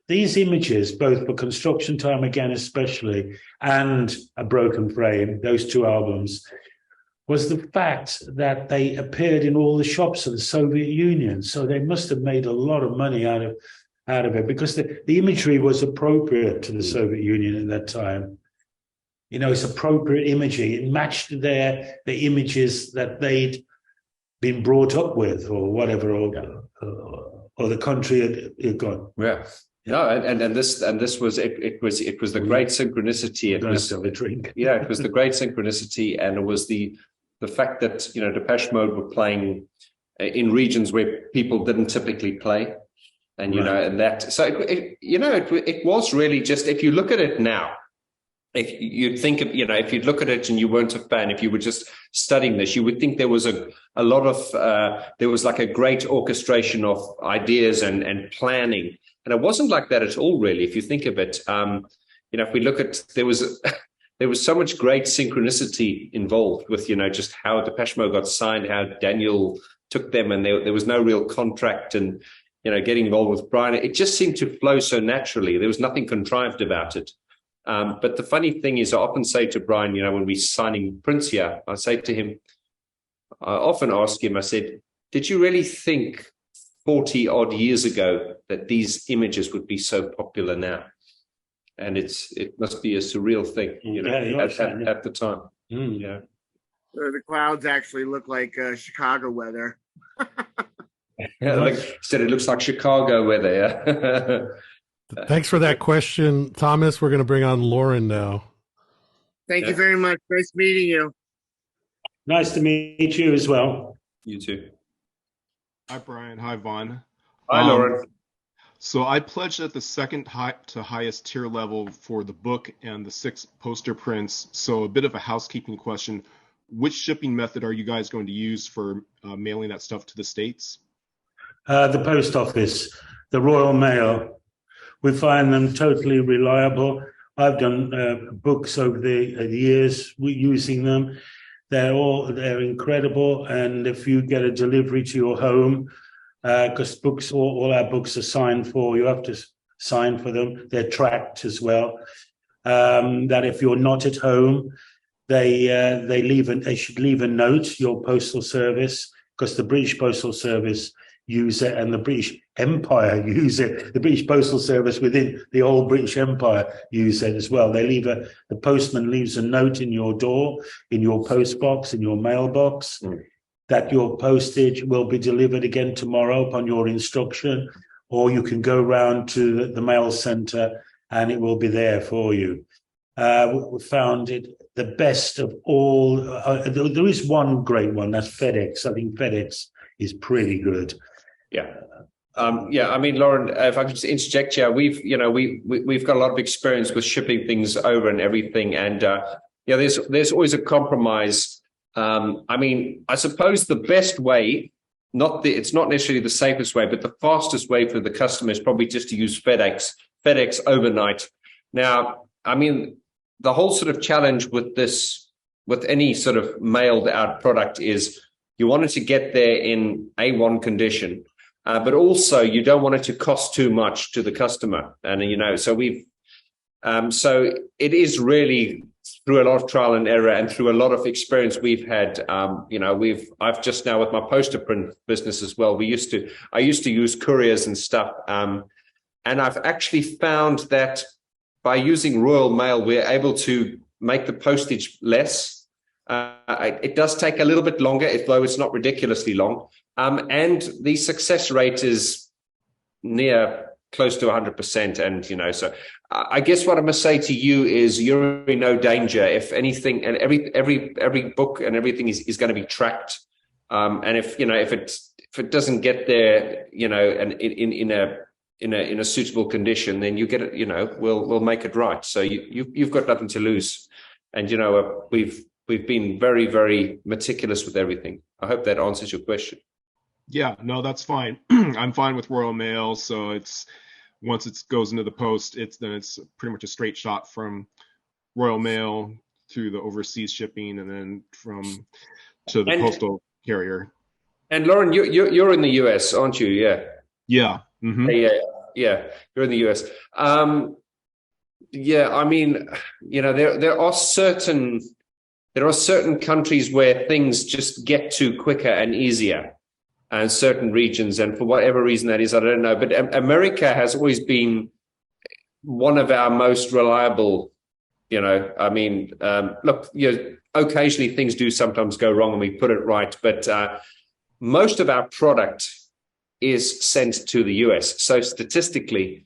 these images, both for Construction Time Again especially, and A Broken Frame, those two albums, was the fact that they appeared in all the shops of the Soviet Union. So they must have made a lot of money out of out of it, because the imagery was appropriate to the Soviet Union at that time. You know, it's appropriate imagery. It matched the images that they'd been brought up with, or whatever, or the country had got. Yeah. No, and this was it was the great synchronicity. It was have a drink. Yeah, it was the great synchronicity, and it was the fact that, you know, Depeche Mode were playing in regions where people didn't typically play, and you know, and that, so it was really just, if you look at it now, if you'd think of, you know, if you'd look at it and you weren't a fan, if you were just studying this, you would think there was a lot of there was like a great orchestration of ideas and planning, and it wasn't like that at all, really. If you think of it, you know, if we look at, there was so much great synchronicity involved with, you know, just how Depeche Mode got signed, how Daniel took them, and there was no real contract, and, you know, getting involved with Brian, it just seemed to flow so naturally. There was nothing contrived about it. But the funny thing is, I often say to Brian, you know, when we're signing prints here, I say to him, I often ask him, I said, did you really think 40 odd years ago that these images would be so popular now? And it must be a surreal thing, you know, at the time. Yeah. The clouds actually look like Chicago weather. Yeah, like said, it looks like Chicago weather. Yeah. Thanks for that question, Thomas. We're going to bring on Lauren now. Thank you very much. Nice meeting you. Nice to meet you as well. You too. Hi, Brian. Hi, Vaughn. Hi, Lauren. So I pledged at the second to highest tier level for the book and the 6 poster prints. So a bit of a housekeeping question. Which shipping method are you guys going to use for mailing that stuff to the States? The post office, the Royal Mail. We find them totally reliable. I've done books over the years using them. They're incredible. And if you get a delivery to your home, because books, all our books are signed for, you have to sign for them. They're tracked as well. That if you're not at home, they should leave a note, your postal service, because the British Postal Service use it, and the British Empire use it. The British Postal Service within the old British Empire use it as well. The postman leaves a note in your door, in your post box, in your mailbox, that your postage will be delivered again tomorrow upon your instruction, or you can go round to the mail centre and it will be there for you. We found it the best of all. There is one great one, that's FedEx. I think FedEx is pretty good. Yeah. I mean, Lauren, if I could just interject here, we've got a lot of experience with shipping things over and everything. And there's always a compromise. I mean, I suppose the best way, it's not necessarily the safest way, but the fastest way for the customer is probably just to use FedEx overnight. Now, I mean, the whole sort of challenge with any sort of mailed out product is you want it to get there in A1 condition. But also you don't want it to cost too much to the customer. And, you know, so so it is really through a lot of trial and error and through a lot of experience we've had, I've just now with my poster print business as well. I used to use couriers and stuff. And I've actually found that by using Royal Mail, we're able to make the postage less. It does take a little bit longer, though it's not ridiculously long. And the success rate is near close to 100%. And, you know, so I guess what I must say to you is you're in no danger. If anything, and every book and everything is going to be tracked. And if it doesn't get there, you know, and in a suitable condition, then you get it, you know, we'll make it right. So you've got nothing to lose. And, you know, we've been very, very meticulous with everything. I hope that answers your question. Yeah, no, that's fine. I'm fine with Royal Mail. So once it goes into the post, it's pretty much a straight shot from Royal Mail to the overseas shipping, and then to the postal carrier. And Lauren, you're in the US, aren't you? Yeah. Yeah. Mm-hmm. Yeah. You're in the US. I mean, you know, there are certain countries where things just get to quicker and easier. and certain regions. And for whatever reason that is, I don't know. But America has always been one of our most reliable. I mean, look, occasionally things do sometimes go wrong and we put it right, but most of our product is sent to the US. So statistically,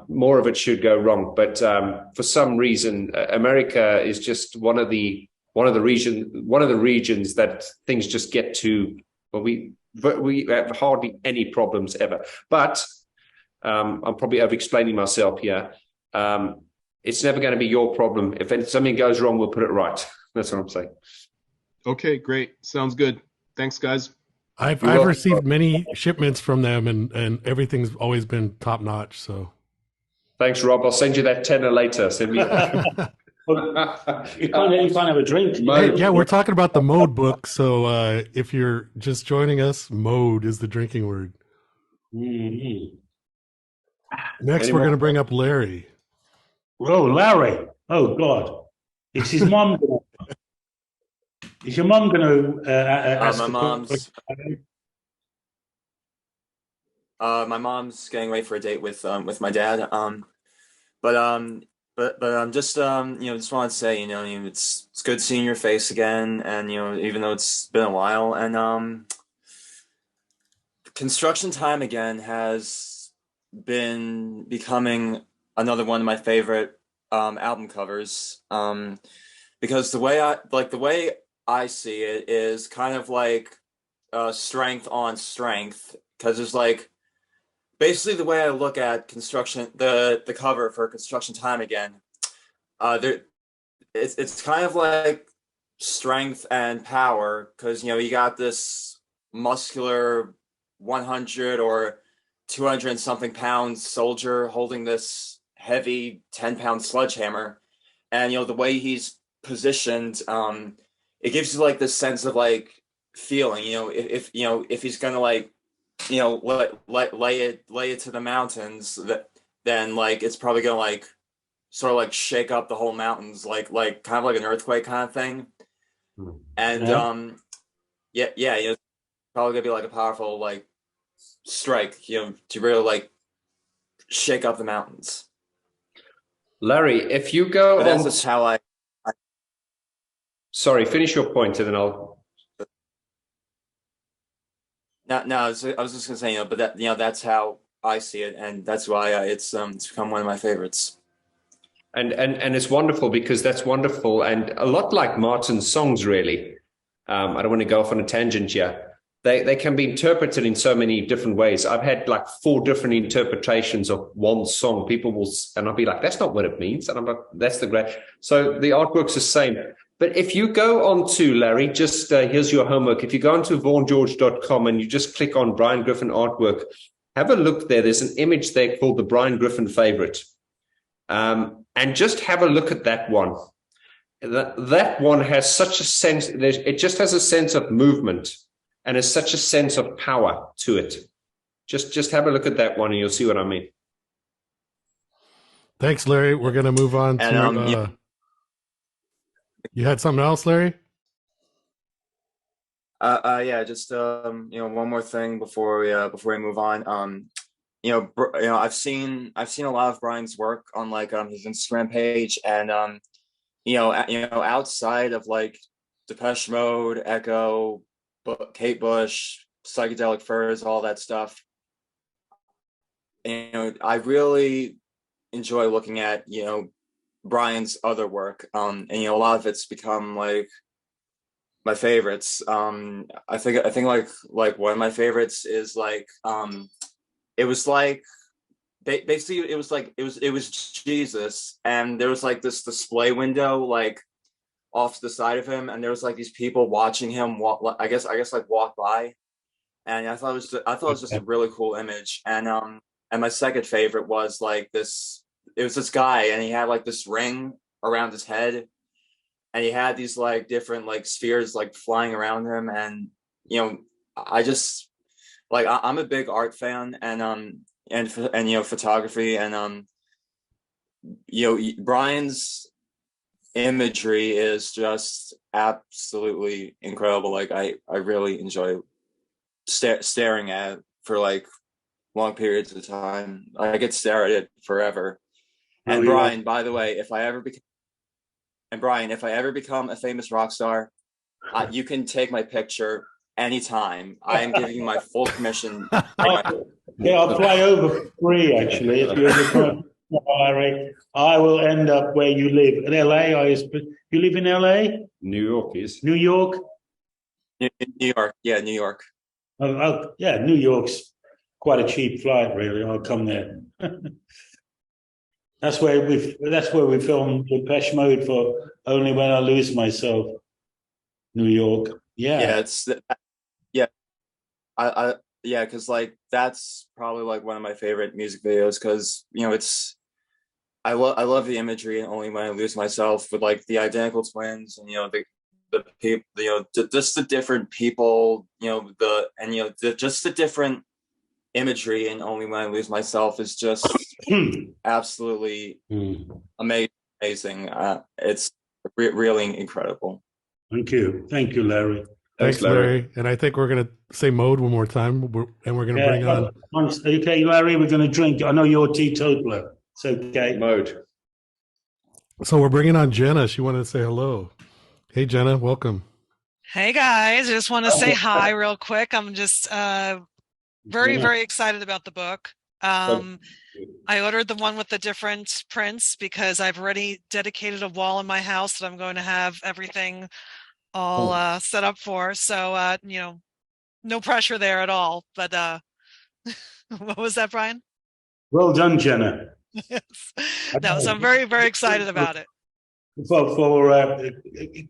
more of it should go wrong. But for some reason, America is just one of the regions that things just get to. Well, we have hardly any problems ever. But I'm probably over-explaining myself here. It's never going to be your problem. If something goes wrong, we'll put it right. That's what I'm saying. Okay, great. Sounds good. Thanks, guys. I've received many shipments from them, and everything's always been top notch. So thanks, Rob. I'll send you that tenner later. Send me. You can't have a drink. Hey, yeah, we're talking about the Mode book. So if you're just joining us, Mode is the drinking word. Mm-hmm. Next, we're going to bring up Larry. Oh, Larry. Oh, God. Is his mom going to... Is your mom going to ask my the mom's my mom's getting ready for a date with my dad. But just just want to say, it's good seeing your face again, and even though it's been a while, and Construction Time Again has been becoming another one of my favorite album covers, because the way I see it is kind of like strength on strength, because there's like basically the way I look at the cover for Construction Time Again, it's kind of like strength and power, because you got this muscular 100 or 200 and something pounds soldier holding this heavy 10-pound sledgehammer, and the way he's positioned, it gives you like this sense of like feeling, if he's gonna like lay it to the mountains, then like it's probably gonna like sort of like shake up the whole mountains, like kind of like an earthquake kind of thing. And it's probably gonna be like a powerful like strike, to really like shake up the mountains. Larry, if you go but that's just how I sorry, finish your point and then I'll No, I was just gonna say, but that's how I see it, and that's why it's become one of my favorites. And it's wonderful, because that's wonderful, and a lot like Martin's songs, really. I don't want to go off on a tangent here. They can be interpreted in so many different ways. I've had like 4 different interpretations of one song. People will, and I'll be like, that's not what it means. And I'm like, that's the great. So the artwork's the same. But if you go on to, Larry, just here's your homework. If you go onto vaughngeorge.com and you just click on Brian Griffin artwork, have a look there. There's an image there called the Brian Griffin favorite. And just have a look at that one. That one has such a sense, it just has a sense of movement and has such a sense of power to it. Just have a look at that one and you'll see what I mean. Thanks, Larry. We're going to move on to... You had something else, Larry? Just one more thing before we move on. I've seen a lot of Brian's work on like his Instagram page, and outside of like Depeche Mode, Echo, Kate Bush, Psychedelic Furs, all that stuff. I really enjoy looking at Brian's other work, and a lot of it's become like my favorites. I think like one of my favorites is like it was like basically it was Jesus, and there was like this display window like off to the side of him, and there was like these people watching him walk, I guess like walk by, and I thought it was just a really cool image. And my second favorite was like this. It was this guy, and he had like this ring around his head, and he had these like different like spheres like flying around him. And I just like I'm a big art fan, and photography, and Brian's imagery is just absolutely incredible. Like I really enjoy staring at for like long periods of time. I could stare at it forever. And Brian, by the way, if I ever become a famous rock star, you can take my picture anytime. I am giving you my full permission. Yeah, I'll fly over for free, actually. If you ever come, Larry, I will end up where you live. In LA, you live in LA? New York is. New York? New York. Yeah, New York. Yeah, New York's quite a cheap flight, really. I'll come there. That's where we filmed Depeche Mode for Only When I Lose Myself. New York. Yeah. Yeah, because like that's probably like one of my favorite music videos because I love the imagery and Only When I Lose Myself with like the identical twins and the people, just the different people, just the different imagery and Only When I Lose Myself is just absolutely amazing. It's really incredible. Thank you, Larry. Thanks, Larry. And I think we're going to say Mode one more time, and we're going to bring on. Okay, Larry, we're going to drink. I know you're a teetotaler. It's okay. Mode. So we're bringing on Jenna. She wanted to say hello. Hey, Jenna, welcome. Hey, guys. I just want to say hi real quick. I'm just very, very excited about the book. I ordered the one with the different prints because I've already dedicated a wall in my house that I'm going to have everything all set up for. So, no pressure there at all. But what was that, Brian? Well done, Jenna. Yes. No, so I'm very, very excited about it. For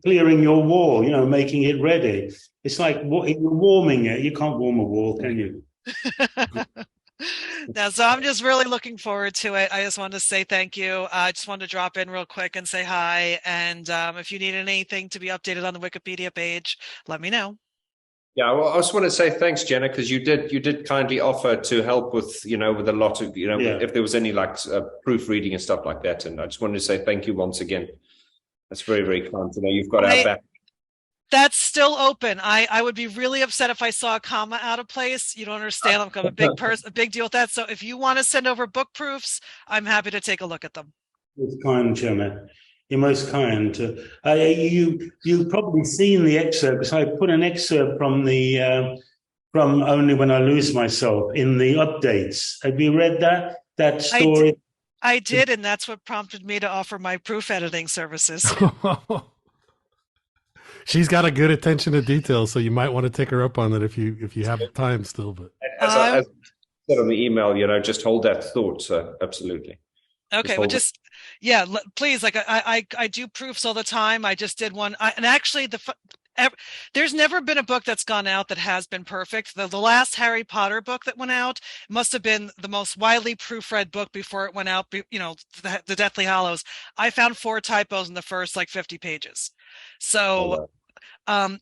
clearing your wall, making it ready. It's like you're warming it. You can't warm a wall, can you? No, so I'm just really looking forward to it. I just wanted to say thank you. I just wanted to drop in real quick and say hi. And if you need anything to be updated on the Wikipedia page, let me know. Yeah, well, I just want to say thanks, Jenna, because you did kindly offer to help with with a lot of if there was any like proofreading and stuff like that. And I just wanted to say thank you once again. That's very, very kind to know you've got our back. That's still open. I would be really upset if I saw a comma out of place. You don't understand. I'm a big person, a big deal with that. So if you want to send over book proofs, I'm happy to take a look at them. It's kind, Jenna. You're most kind. You've probably seen the excerpt because I put an excerpt from from Only When I Lose Myself in the updates. Have you read that story? I did, and that's what prompted me to offer my proof editing services. She's got a good attention to detail, so you might want to take her up on that if you have time still. But as I said on the email, just hold that thought. So absolutely. Okay, please. Like I do proofs all the time. I just did one, and actually there's never been a book that's gone out that has been perfect. The last Harry Potter book that went out must have been the most widely proofread book before it went out. The Deathly Hallows. I found 4 typos in the first 50 pages. So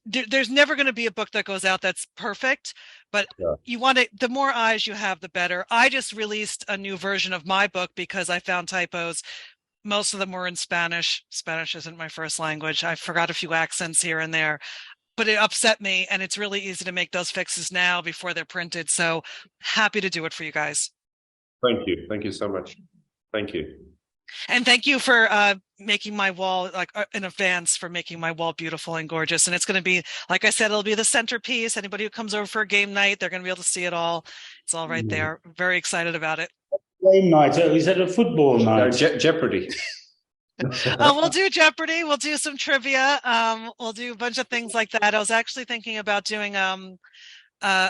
there's never going to be a book that goes out that's perfect, but you want it. The more eyes you have, the better. I just released a new version of my book because I found typos. Most of them were in Spanish. Spanish isn't my first language. I forgot a few accents here and there, but it upset me. And it's really easy to make those fixes now before they're printed. So happy to do it for you guys. Thank you. Thank you so much. Thank you. And thank you for making my wall, in advance, for making my wall beautiful and gorgeous. And it's going to be, like I said, it'll be the centerpiece. Anybody who comes over for a game night, they're going to be able to see it all. It's all right there. Very excited about it. Game night? Is that a football night? No, Jeopardy. We'll do Jeopardy. We'll do some trivia. We'll do a bunch of things like that. I was actually thinking about doing a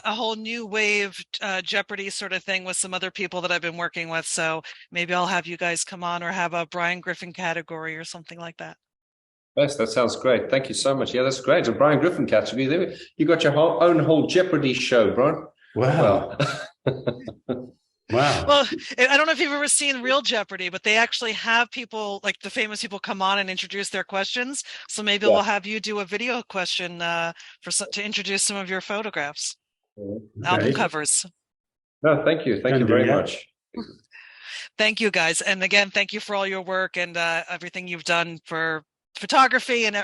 whole new wave Jeopardy sort of thing with some other people that I've been working with. So maybe I'll have you guys come on or have a Brian Griffin category or something like that. Yes, that sounds great. Thank you so much. Yeah, that's great. A Brian Griffin category. You got your own whole Jeopardy show, Brian. Wow. Wow. Well, I don't know if you've ever seen Real Jeopardy, but they actually have people, like the famous people, come on and introduce their questions. So maybe we'll have you do a video question to introduce some of your photographs, album covers. No, thank you. Thank you very much. Thank you, guys. And again, thank you for all your work and everything you've done for photography, and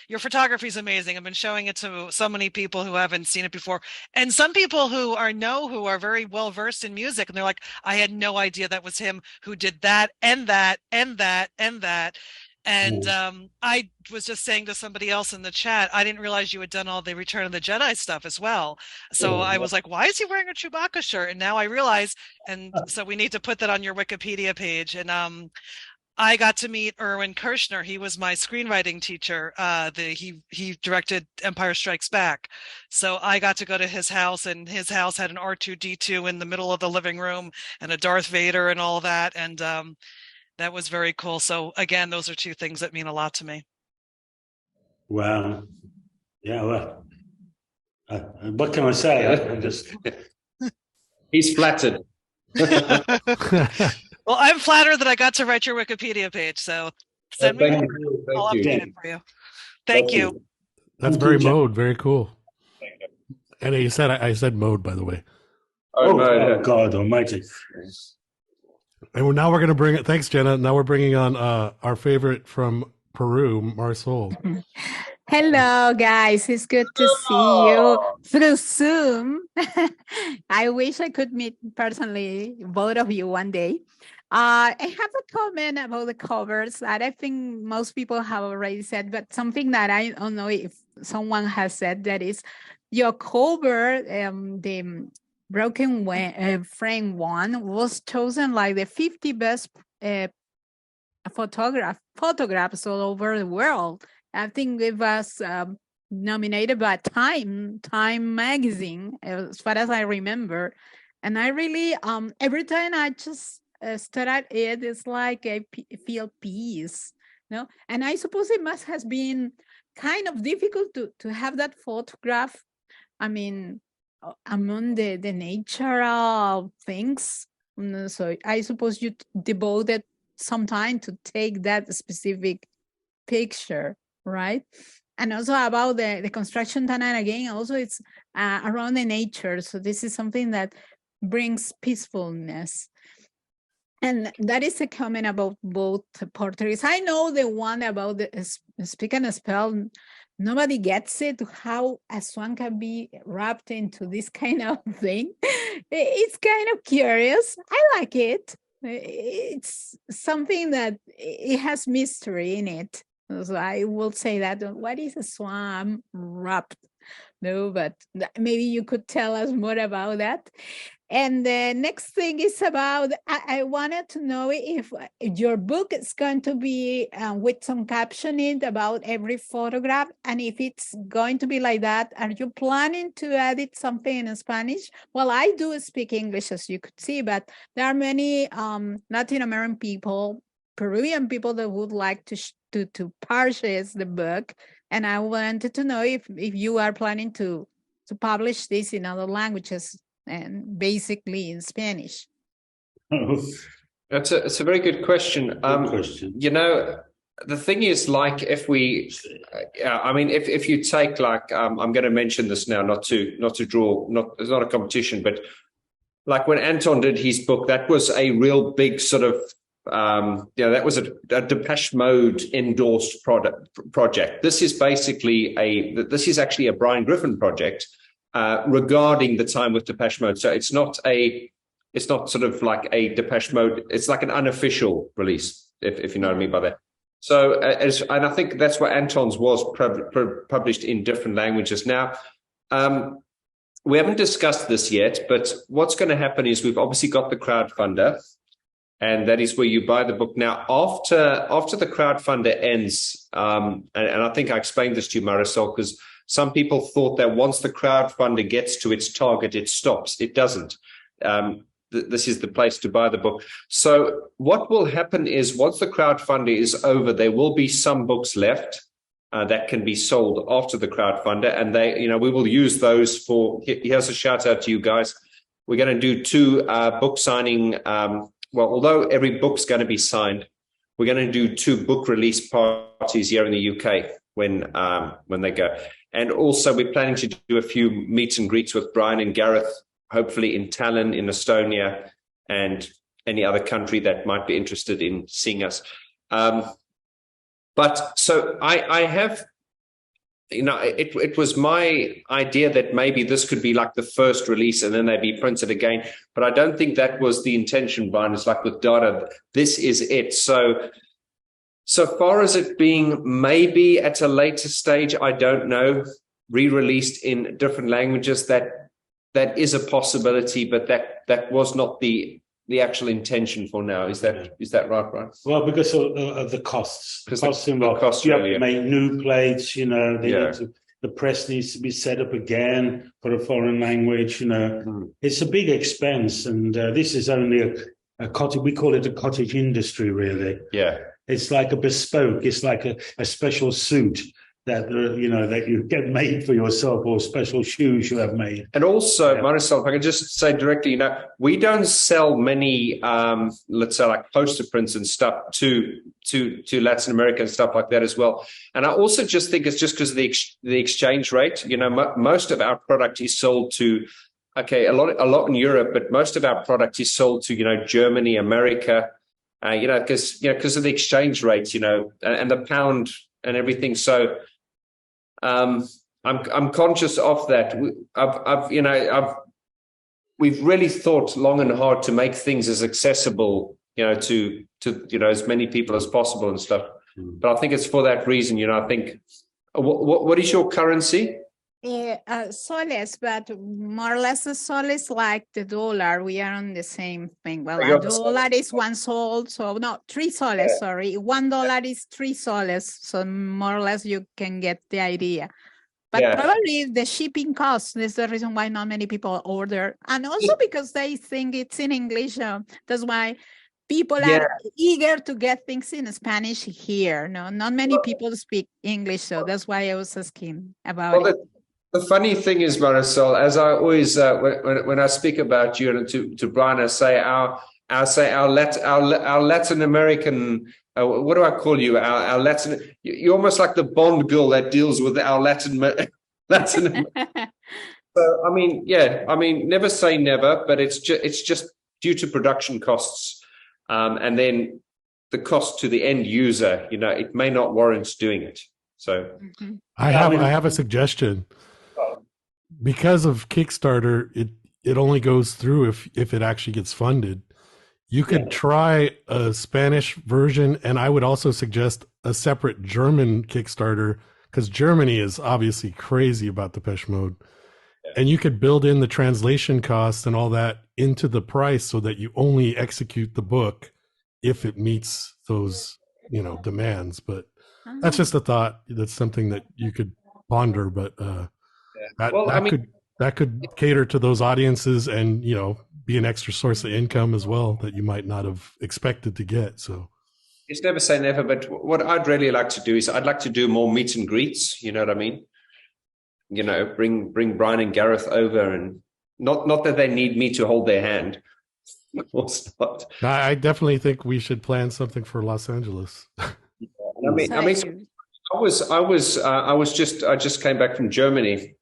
your photography is amazing. I've been showing it to so many people who haven't seen it before, and some people who are very well versed in music, and they're like, I had no idea that was him who did that and that and that and that. And I was just saying to somebody else in the chat, I didn't realize you had done all the Return of the Jedi stuff as well. So I was like, why is he wearing a Chewbacca shirt? And now I realize, and so we need to put that on your Wikipedia page. And I got to meet Erwin Kershner. He was my screenwriting teacher. He directed Empire Strikes Back. So I got to go to his house, and his house had an R2-D2 in the middle of the living room and a Darth Vader and all that. And that was very cool. So again, those are two things that mean a lot to me. Wow. Yeah. Well, what can I say? I just. He's flattered. Well, I'm flattered that I got to write your Wikipedia page. So send me. I'll update it for you. Thank you. That's very Mode. Very cool. And you said I said Mode, by the way. Oh, God Almighty. And now we're going to bring it. Thanks, Jenna. Now we're bringing on our favorite from Peru, Marisol. Hello, guys. It's good to see you through Zoom. I wish I could meet personally both of you one day. I have a comment about the covers that I think most people have already said, but something that I don't know if someone has said, that is your cover, the Broken Frame one, was chosen like the 50 best photographs all over the world. I think it was nominated by Time magazine, as far as I remember. And I really, every time I just stare at it, it's like I feel peace, you know? And I suppose it must have been kind of difficult to have that photograph. I mean, among the natural things. So I suppose you devoted some time to take that specific picture, right? And also about the construction tunnel, again, also it's around the nature. So this is something that brings peacefulness. And that is a comment about both portraits. I know the one about the Speak and Spell. Nobody gets it, how a swan can be wrapped into this kind of thing. It's kind of curious. I like it. It's something that it has mystery in it. So I will say that. What is a swan wrapped? No, but maybe you could tell us more about that. And the next thing is about, I wanted to know if your book is going to be with some captioning about every photograph. And if it's going to be like that, are you planning to edit something in Spanish? Well, I do speak English, as you could see, but there are many Latin American people, Peruvian people that would like to purchase the book. And I wanted to know if you are planning to publish this in other languages, and basically in Spanish. It's a very good question. You know, the thing is, like, if we, I mean, if you take, like, I'm going to mention this now, not to draw, it's not a competition, but like when Anton did his book, that was a real big sort of, that was a Depeche Mode endorsed project. This is basically this is actually a Brian Griffin project. Regarding the time with Depeche Mode. So it's not sort of like a Depeche Mode, it's like an unofficial release, if you know what I mean by that. So, and I think that's why Anton's was published in different languages. Now, we haven't discussed this yet, but what's going to happen is we've obviously got the crowdfunder, and that is where you buy the book. Now, after the crowdfunder ends, and I think I explained this to you, Marisol, because some people thought that once the crowdfunder gets to its target, it stops. It doesn't. This is the place to buy the book. So what will happen is once the crowdfunder is over, there will be some books left that can be sold after the crowdfunder. And we will use those for, here's a shout out to you guys. We're going to do 2 book signing. Well, although every book's going to be signed, we're going to do 2 book release parties here in the UK when they go. And also, we're planning to do a few meet and greets with Brian and Gareth, hopefully in Tallinn, in Estonia, and any other country that might be interested in seeing us. But so I have, it was my idea that maybe this could be like the first release and then they'd be printed again. But I don't think that was the intention, Brian. It's like with data, this is it. So far as it being maybe at a later stage, I don't know, re-released in different languages, that is a possibility, but that was not the actual intention for now. Is that right, Brian? Well, because of the costs. The costs involved. Costs, you have to make new plates, they Yeah. need to, the press needs to be set up again for a foreign language, It's a big expense, and this is only a cottage, we call it a cottage industry, really. Yeah. It's like a bespoke, it's like a special suit that that you get made for yourself, or special shoes you have made. And also, Marisol, if I can just say directly, we don't sell many, let's say, like poster prints and stuff to Latin America and stuff like that as well. And I also just think it's just because of the exchange rate. Most of our product is sold to, a lot in Europe, but most of our product is sold to Germany, America, because of the exchange rates, and the pound and everything. So. I'm conscious of that. We've really thought long and hard to make things as accessible, to as many people as possible and stuff. But I think it's for that reason. I think. What is your currency? Soles, but more or less the sol is like the dollar. We are on the same thing. Well, You're a dollar is 1 sol, so no, 3 soles, sorry. $1 is 3 soles, so more or less you can get the idea. But probably the shipping cost is the reason why not many people order. And also because they think it's in English. That's why people are eager to get things in Spanish here. No, not many people speak English, so that's why I was asking about it. The funny thing is, Marisol, as I always when I speak about you and to Brian, I say our Latin American. What do I call you? Our Latin. You're almost like the Bond girl that deals with our Latin. So never say never, but it's just due to production costs, and then the cost to the end user. It may not warrant doing it. So I have a suggestion. Because of Kickstarter, it only goes through if it actually gets funded. You could try a Spanish version, and I would also suggest a separate German Kickstarter, because Germany is obviously crazy about Depeche Mode. And you could build in the translation costs and all that into the price so that you only execute the book if it meets those, demands. But that's just a thought. That's something that you could ponder, but that could cater to those audiences and, be an extra source of income as well that you might not have expected to get. So it's never say never, but what I'd really like to do is I'd like to do more meet and greets. You know what I mean? Bring Brian and Gareth over, and not that they need me to hold their hand. Of course not. I definitely think we should plan something for Los Angeles. I just came back from Germany,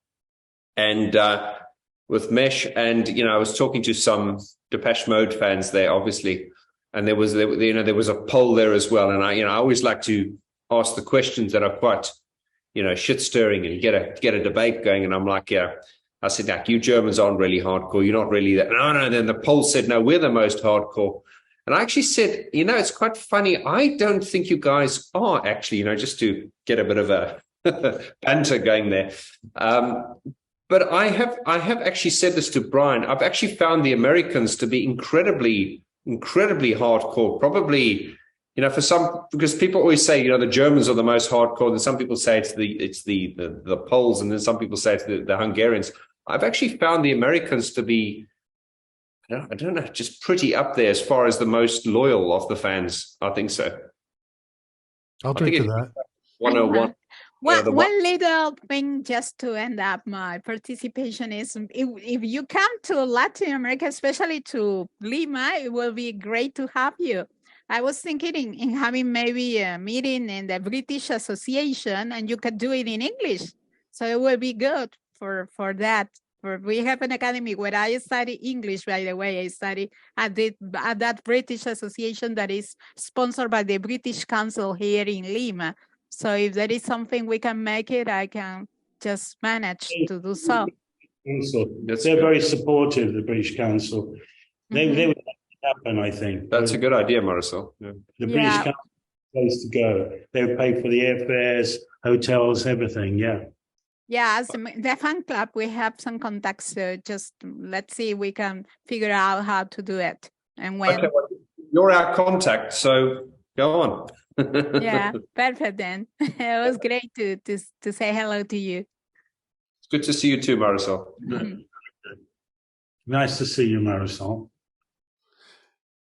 and with Mesh, and I was talking to some Depeche Mode fans there, obviously, and there was a poll there as well, and I always like to ask the questions that are quite shit stirring and get a debate going, and I'm like, I said, you Germans aren't really hardcore, you're not really that. No, then the poll said, no, we're the most hardcore. And I actually said, it's quite funny, I don't think you guys are actually, just to get a bit of a banter going there. But I have actually said this to Brian. I've actually found the Americans to be incredibly, incredibly hardcore. Probably, for some, because people always say, the Germans are the most hardcore, and some people say it's the Poles, and then some people say it's the Hungarians. I've actually found the Americans to be, I don't know, just pretty up there as far as the most loyal of the fans. I think so. I'll drink to that. 101. One little thing just to end up my participation is if you come to Latin America, especially to Lima, it will be great to have you. I was thinking in having maybe a meeting in the British Association, and you could do it in English. So it will be good for that We have an academy where I study English, by the way. I study at that British association that is sponsored by the British Council here in Lima. So if there is something we can make it, I can just manage to do so. They're very supportive, the British Council. They would make it happen, I think. That's a good idea, Marisol. Yeah. The British Council is the place to go. They would pay for the airfares, hotels, everything. Yeah. Yeah, as the fan club, we have some contacts. So just let's see if we can figure out how to do it and when. Okay, well, you're our contact, so go on. Yeah, perfect then. It was great to say hello to you. It's good to see you too, Marisol. Nice to see you, Marisol.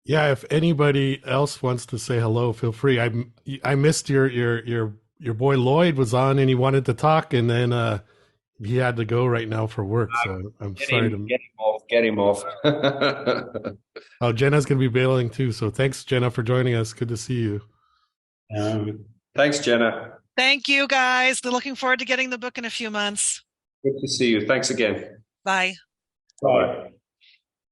Yeah, if anybody else wants to say hello, feel free. I missed your boy Lloyd was on and he wanted to talk, and then he had to go right now for work. So I'm sorry to get him off. Oh, Jenna's gonna be bailing too. So thanks, Jenna, for joining us. Good to see you. Thanks, Jenna. Thank you, guys. Looking forward to getting the book in a few months. Good to see you. Thanks again. Bye. Bye.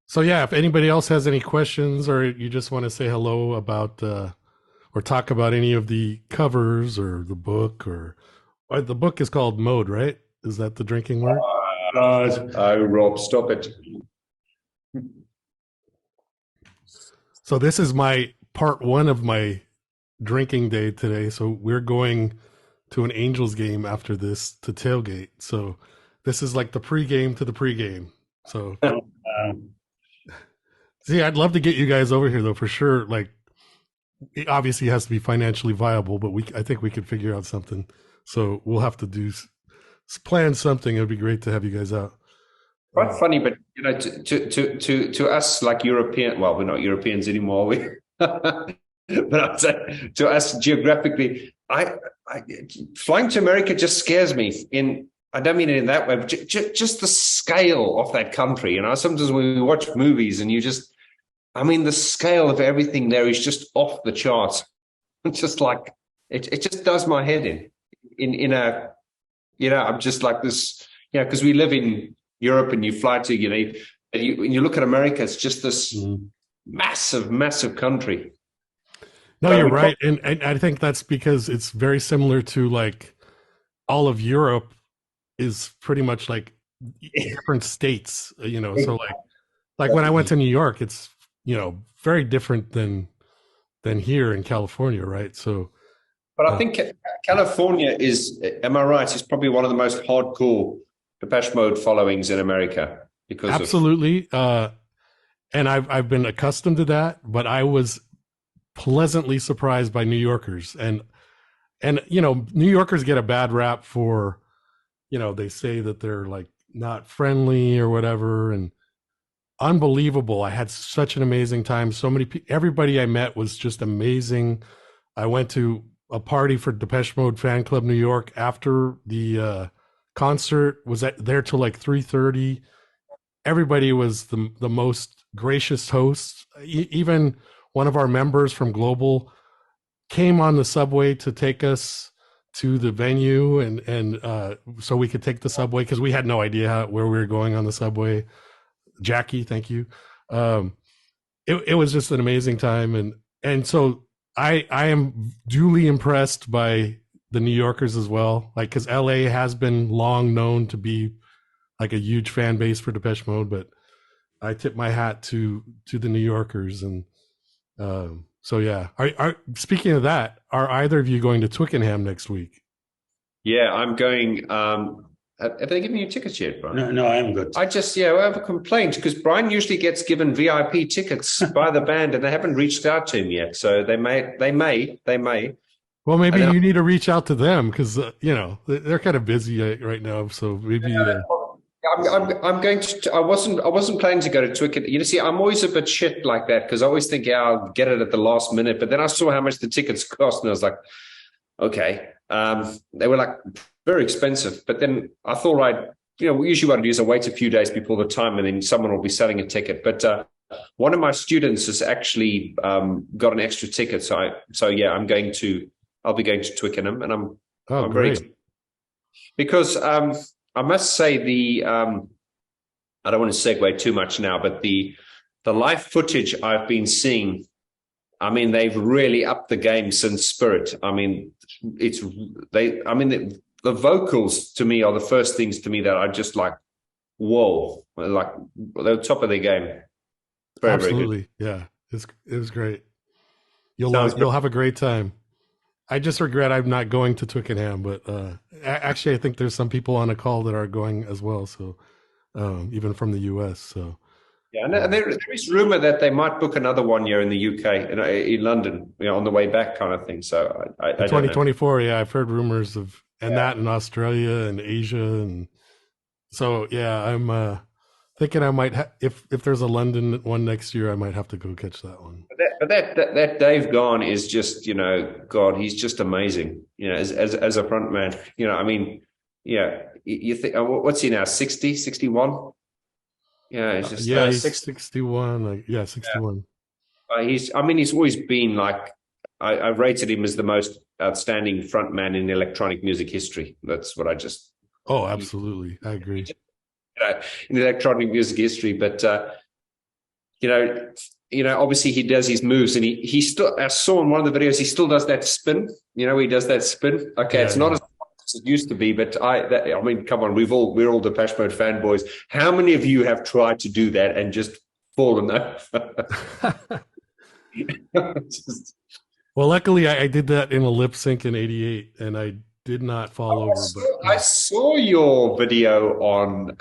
So yeah, if anybody else has any questions or you just want to say hello about or talk about any of the covers or the book or the book is called Mode, right? Is that the drinking word? Oh, Rob, stop it. So this is my part one of my drinking day today. So we're going to an Angels game after this to tailgate. So this is like the pregame to the pregame. So see, I'd love to get you guys over here though, for sure. Like it obviously has to be financially viable, but I think we could figure out something. So we'll have to plan something. It would be great to have you guys out. Quite funny, but you know, to us like European, well, we're not Europeans anymore. We, but I'd say to us geographically, I flying to America just scares me. I don't mean it in that way, but just the scale of that country. You know, sometimes when we watch movies and the scale of everything there is just off the charts. It's just like it just does my head in a, you know, I'm just like this, you know, because we live in Europe and you fly to, you know, and you look at America, it's just this massive country. No, you're right. And I think that's because it's very similar to like all of Europe is pretty much like different states, you know, so like when I went to New York, it's, you know, very different than here in California, right? So, but I think California am I right? It's probably one of the most hardcore Depeche Mode followings in America because absolutely. And I've been accustomed to that, but I was pleasantly surprised by New Yorkers, and you know, New Yorkers get a bad rap for, you know, they say that they're like not friendly or whatever, and unbelievable. I had such an amazing time. So many everybody I met was just amazing. I went to a party for Depeche Mode Fan Club New York after the concert, was there till like 3:30. Everybody was the most gracious hosts. Even one of our members from Global came on the subway to take us to the venue, and so we could take the subway because we had no idea where we were going on the subway. Jackie, thank you. It was just an amazing time, and so I am duly impressed by the New Yorkers as well, like because LA has been long known to be like a huge fan base for Depeche Mode, but I tip my hat to the New Yorkers, and so yeah. Are speaking of that, are either of you going to Twickenham next week? Yeah, I'm going. Have they given you tickets yet, Brian? No, I haven't got. I have a complaint because Brian usually gets given VIP tickets by the band, and they haven't reached out to him yet. So they may. Well, maybe you need to reach out to them because you know they're kind of busy right now. So maybe. I'm going to. I wasn't planning to go to Twickenham. You see, I'm always a bit shit like that because I always think, yeah, I'll get it at the last minute. But then I saw how much the tickets cost, and I was like, okay. They were like very expensive. But then I thought, right, you know, usually what I do is I wait a few days before the time, and then someone will be selling a ticket. But one of my students has actually got an extra ticket. So yeah, I'll be going to Twickenham, and I'm very great. because I must say I don't want to segue too much now, but the live footage I've been seeing, I mean, they've really upped the game since Spirit. I mean, the vocals to me are the first things to me that are just like, whoa, like they're top of their game. Very, Absolutely. very good. Yeah. It was great. You'll have a great time. I just regret I'm not going to Twickenham, but actually I think there's some people on a call that are going as well. So even from the US. So yeah, and there is rumor that they might book another 1 year in the UK, in London, on the way back, kind of thing. So I 2024, yeah, I've heard rumors of that in Australia and Asia, and so yeah, I'm thinking I might if there's a London one next year, I might have to go catch that one. But that Dave Gahan is just, God, he's just amazing. As a front man, I mean, yeah, you think, what's he now, 60, 61? Yeah, it's just he's 61. 61. He's always been like, I've rated him as the most outstanding front man in electronic music history. That's what I just. Oh, absolutely, I agree. In electronic music history, but obviously he does his moves, and he still. I saw in one of the videos he still does that spin. He does that spin. Okay, it's not as it used to be, but I mean, come on, we're all Depeche Mode fanboys. How many of you have tried to do that and just fallen over? Well, luckily I did that in a lip sync in '88, and I did not fall over. I saw your video on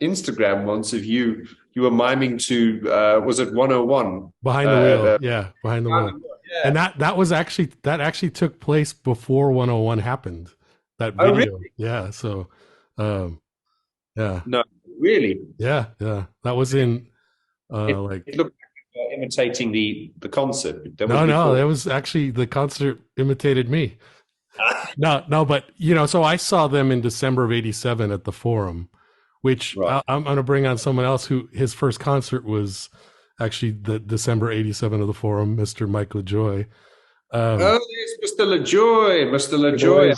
Instagram once of you were miming to was it 101 behind the wheel? Yeah, behind the wheel. Yeah. And that actually took place before 101 happened. That video. Oh, really? Yeah. So, yeah. No, really. Yeah. That was in it looked like imitating the concert. No, it was actually the concert imitated me. No, but so I saw them in December of '87 at the Forum, which I'm going to bring on someone else who his first concert was actually the December '87 of the Forum, Mr. Mike LaJoy. Yes, Mr. LaJoy.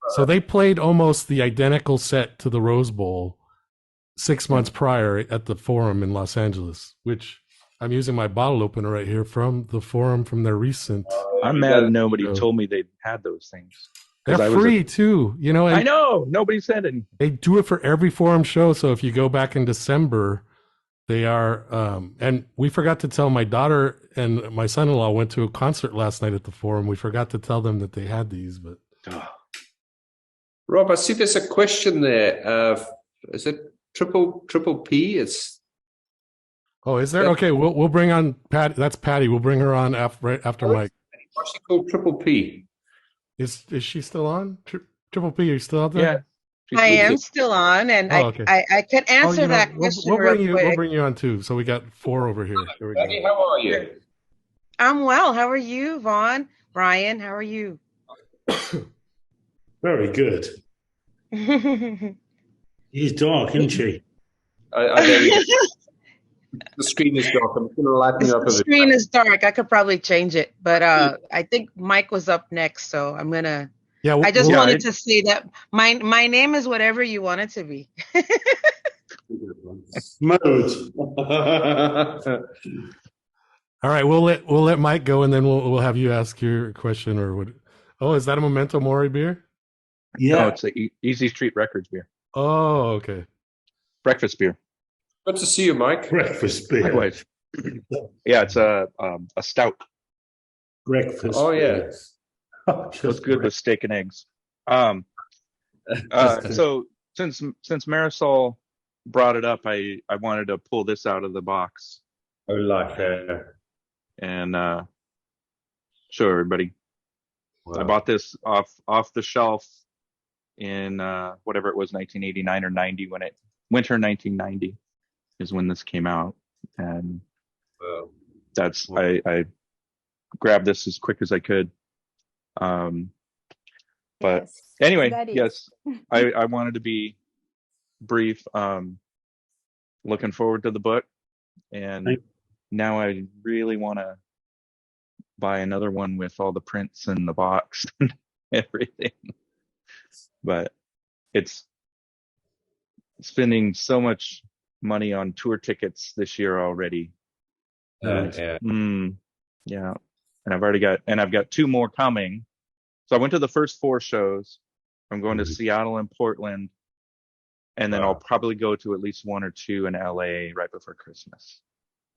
So they played almost the identical set to the Rose Bowl 6 months prior at the Forum in Los Angeles, which I'm using my bottle opener right here from the Forum from their recent. I'm mad nobody told me they had those things. They're free too, I know nobody said anything. They do it for every Forum show. So if you go back in December, they are. And we forgot to tell my daughter and my son-in-law went to a concert last night at the Forum. We forgot to tell them that they had these, but. Rob, I see there's a question there. Is it triple P? It's. Oh, is there? Okay, we'll bring on Patty. That's Patty. We'll bring her on right after Mike. What's she called? Triple P. Is she still on? Triple P, are you still out there? Yeah, I am still on, and okay. I can answer that question We'll bring you on too. So we got 4 over here. Here we Patty, how are you? I'm well. How are you, Vaughn? Brian, how are you? Very good. She's dark, isn't she? The screen is dark. I'm going to lighten you up a bit. The screen is dark. I could probably change it, but I think Mike was up next, so I'm gonna. Yeah, I just wanted to say that my name is whatever you want it to be. Mode. All right, we'll let Mike go, and then we'll have you ask your question or what. Oh, is that a Memento Mori beer? Yeah, no, it's a Easy Street Records beer. Oh, okay. Breakfast beer. Good to see you, Mike. Breakfast beer. Likewise. Yeah, it's a stout. Breakfast. Oh yeah, it's good with steak and eggs. So since Marisol brought it up, I wanted to pull this out of the box. Oh, like and show everybody. Wow. I bought this off the shelf in whatever it was, 1989 or 90, winter 1990 is when this came out, and that's I grabbed this as quick as I could. But anyway, yes, I wanted to be brief. Looking forward to the book, and now I really want to buy another one with all the prints in the box and everything. But it's spending so much money on tour tickets this year already. Yeah. Yeah. And I've got 2 more coming. So I went to the first 4 shows. I'm going to Seattle and Portland. And then I'll probably go to at least 1 or 2 in LA right before Christmas.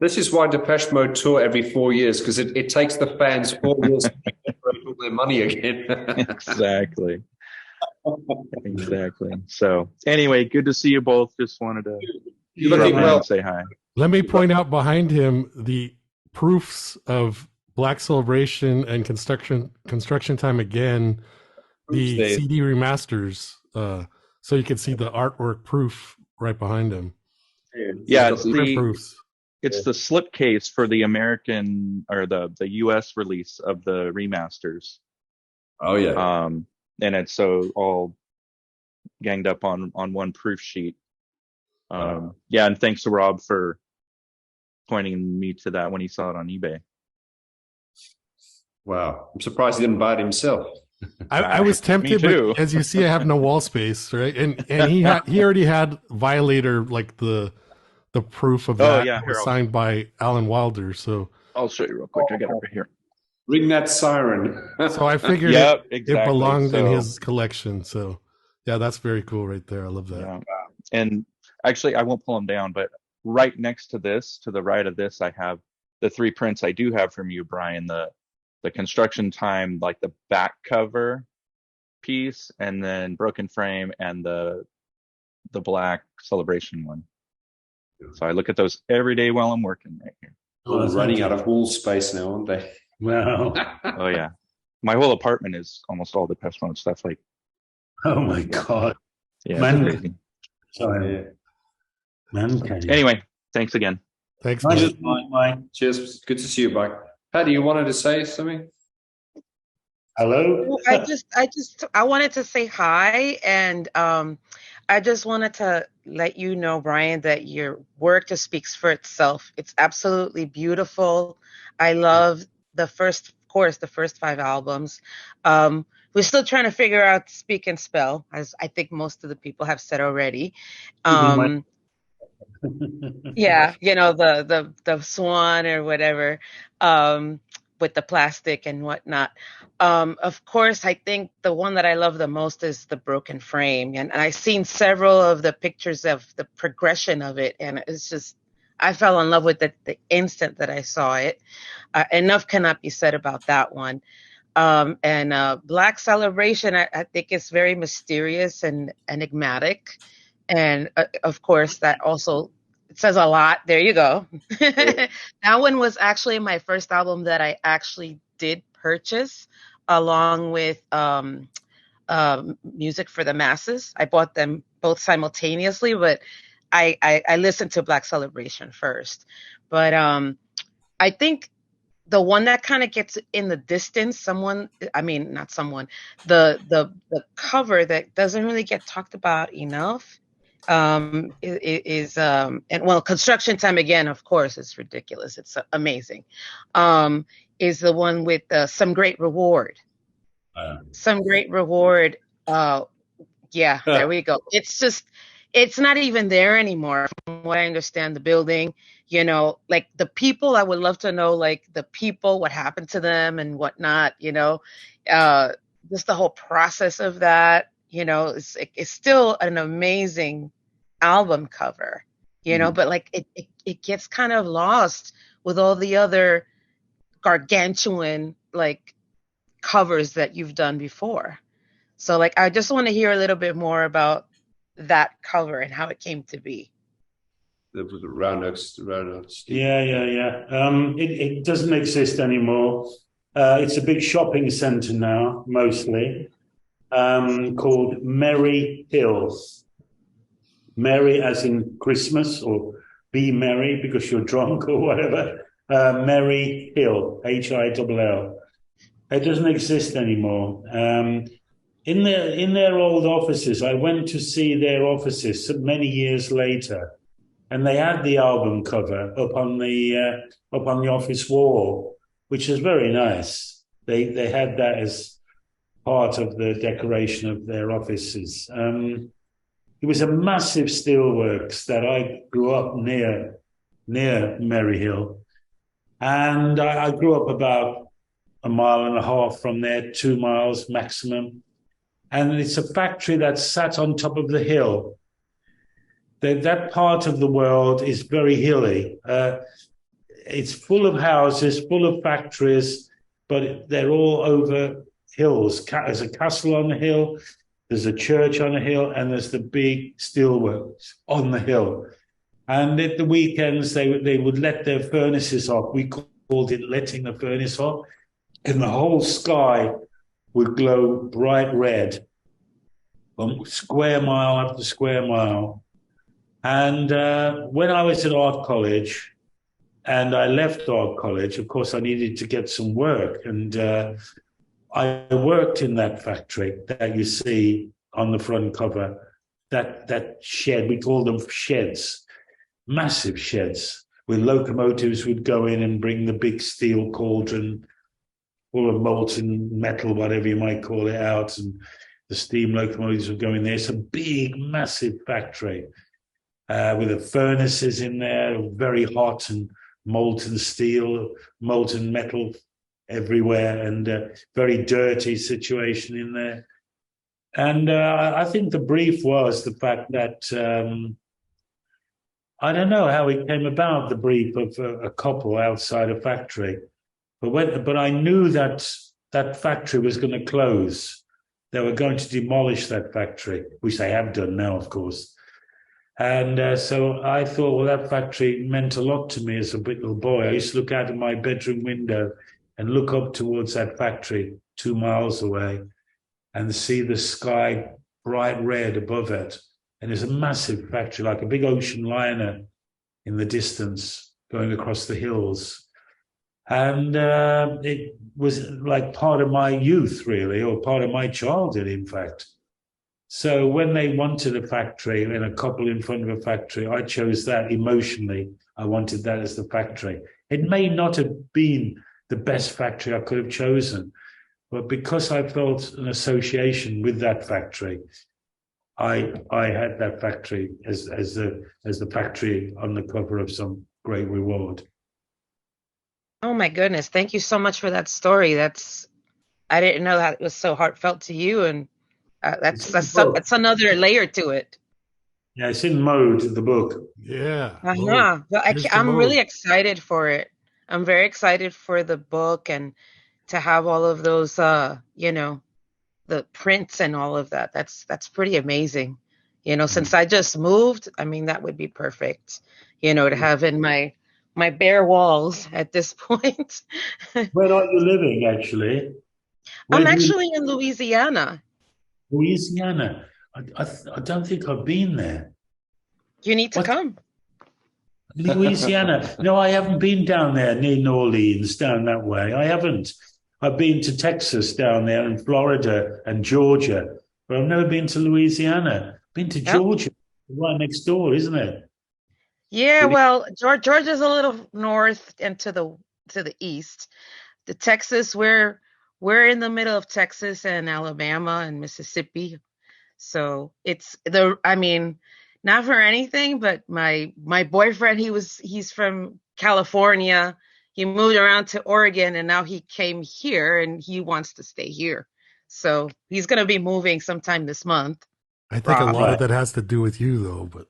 This is why Depeche Mode tour every 4 years, because it takes the fans 4 years to make all their money again. Exactly. Exactly. So anyway, good to see you both. Just wanted to You're looking well. say hi. Let me point out behind him the proofs of Black Celebration and Construction Time Again, the CD remasters. So you can see the artwork proof right behind him. Yeah, it's the slipcase for the American or the US release of the remasters. Oh yeah. And it's so all ganged up on one proof sheet. Yeah, and thanks to Rob for pointing me to that when he saw it on eBay. Wow, I'm surprised he didn't buy it himself. I was tempted, but as you see, I have no wall space, right? And he already had Violator, like the proof of that was signed by Alan Wilder. So I'll show you real quick. I got it right here. Ring that siren. So I figured it belonged in his collection. So yeah, that's very cool right there. I love that. Yeah. And actually, I won't pull them down, but right next to this, to the right of this, I have the 3 prints I do have from you, Brian. The Construction Time, like the back cover piece, and then Broken Frame and the Black Celebration one. So I look at those every day while I'm working right here. Oh, running out of wall space now, aren't they? Wow. Oh yeah. My whole apartment is almost all Depeche Mode stuff. Like, oh my God. Yeah. Man. Sorry. Man. Anyway, thanks again. Thanks, Mike. Cheers. Good to see you, Mike. Patty, you wanted to say something? Hello. I wanted to say hi, and I just wanted to let you know, Brian, that your work just speaks for itself. It's absolutely beautiful. I love the first 5 albums. We're still trying to figure out Speak and Spell, as I think most of the people have said already. Yeah, the swan or whatever, with the plastic and whatnot. Of course, I think the one that I love the most is the Broken Frame. And I've seen several of the pictures of the progression of it. And it's just, I fell in love with it the instant that I saw it. Enough cannot be said about that one. And Black Celebration, I think it's very mysterious and enigmatic. And of course, that also says a lot. There you go. That one was actually my first album that I actually did purchase, along with Music for the Masses. I bought them both simultaneously, but I listened to Black Celebration first. But I think the one that kind of gets in the distance, the cover that doesn't really get talked about enough, is Construction Time Again, of course, it's ridiculous. It's amazing. Is the one with Some Great Reward. Some Great Reward. Yeah, there we go. It's not even there anymore, from what I understand. The building, like the people, I would love to know, like the people, what happened to them and whatnot, just the whole process of that, it's still an amazing album cover, but like it gets kind of lost with all the other gargantuan like covers that you've done before. So like, I just want to hear a little bit more about that cover and how it came to be. It was Roundhouse. Yeah. It doesn't exist anymore. It's a big shopping center now, mostly, called Merry Hill. Merry as in Christmas, or be merry because you're drunk or whatever. Merry Hill, Hill. It doesn't exist anymore. In their old offices, I went to see their offices many years later, and they had the album cover up on the office wall, which is very nice. They had that as part of the decoration of their offices. It It was a massive steelworks that I grew up near Merry Hill. And I grew up about a mile and a half from there, 2 miles maximum. And it's a factory that sat on top of the hill. That part of the world is very hilly. It's full of houses, full of factories, but they're all over hills. There's a castle on the hill, there's a church on the hill, and there's the big steelworks on the hill. And at the weekends, they would let their furnaces off. We called it letting the furnace off. And the whole sky would glow bright red from square mile after square mile. And when I was at art college, and I left art college, of course, I needed to get some work. And I worked in that factory that you see on the front cover, that shed, we call them sheds, massive sheds, where locomotives would go in and bring the big steel cauldron full of molten metal, whatever you might call it, out, and the steam locomotives would go in there. It's a big, massive factory with the furnaces in there, very hot, and molten steel, molten metal everywhere, and very dirty situation in there. And I think the brief was the fact that I don't know how it came about, the brief of a couple outside a factory, but I knew that that factory was going to close. They were going to demolish that factory, which they have done now, of course. And so I thought, well, that factory meant a lot to me as a little boy. I used to look out of my bedroom window and look up towards that factory 2 miles away and see the sky bright red above it. And there's a massive factory, like a big ocean liner in the distance going across the hills. And it was like part of my youth, really, or part of my childhood, in fact. So when they wanted a factory and a couple in front of a factory, I chose that emotionally. I wanted that as the factory. It may not have been the best factory I could have chosen, but because I felt an association with that factory, I had that factory as the factory on the cover of some great reward. Oh my goodness! Thank you so much for that story. I didn't know that it was so heartfelt to you, and that's another layer to it. Yeah, it's in Mode, the book. Yeah. Well, I'm really excited for it. I'm very excited for the book and to have all of those, the prints and all of that. That's pretty amazing. Since I just moved, I mean, that would be perfect, to have in my bare walls at this point. Where are you living, actually? I'm actually in Louisiana. Louisiana. I don't think I've been there. You need to come. Louisiana. No, I haven't been down there near New Orleans, down that way. I haven't. I've been to Texas down there and Florida and Georgia, but I've never been to Louisiana. Been to Georgia, right next door, isn't it? Yeah, well, Georgia's a little north and to the east. The Texas, we're in the middle of Texas and Alabama and Mississippi. So not for anything, but my boyfriend, he's from California. He moved around to Oregon and now he came here and he wants to stay here. So he's going to be moving sometime this month. I think a lot of that has to do with you, though, but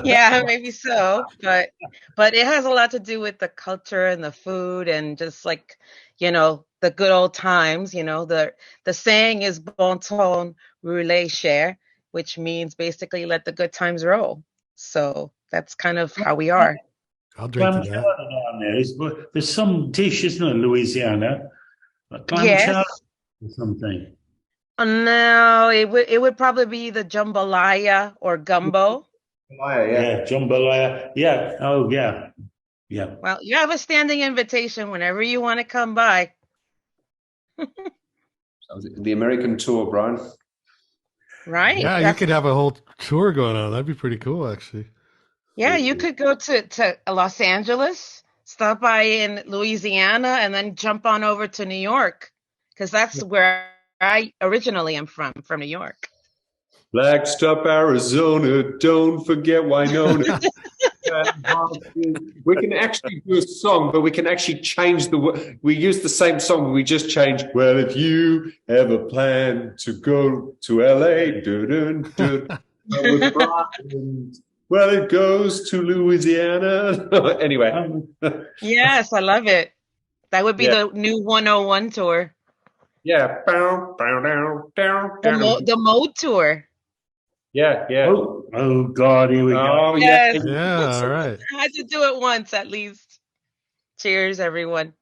yeah, maybe so, but it has a lot to do with the culture and the food and just like, the good old times. The saying is bon ton roulé cher, which means basically let the good times roll. So that's kind of how we are. I'll drink to that. Down there's some dish, isn't it, Louisiana? Clam chowder or something. No, it would probably be the jambalaya or gumbo. Yeah, jambalaya. Yeah. Oh, yeah. Yeah. Well, you have a standing invitation whenever you want to come by. The American tour, Brian. Right. Yeah, you could have a whole tour going on. That'd be pretty cool, actually. Yeah, you could go to Los Angeles, stop by in Louisiana, and then jump on over to New York, because that's where I originally am from New York. Flagstaff, Arizona, don't forget Winona. We can actually do a song, but we can actually change we use the same song, but we just change, well, if you ever plan to go to LA, with Brian, well, it goes to Louisiana. Anyway. Yes, I love it. That would be Yeah. the new 101 tour. Yeah. The Mode tour. Yeah. Oh God, here we go. Oh, Yes. Yeah, all right. I had to do it once at least. Cheers, everyone.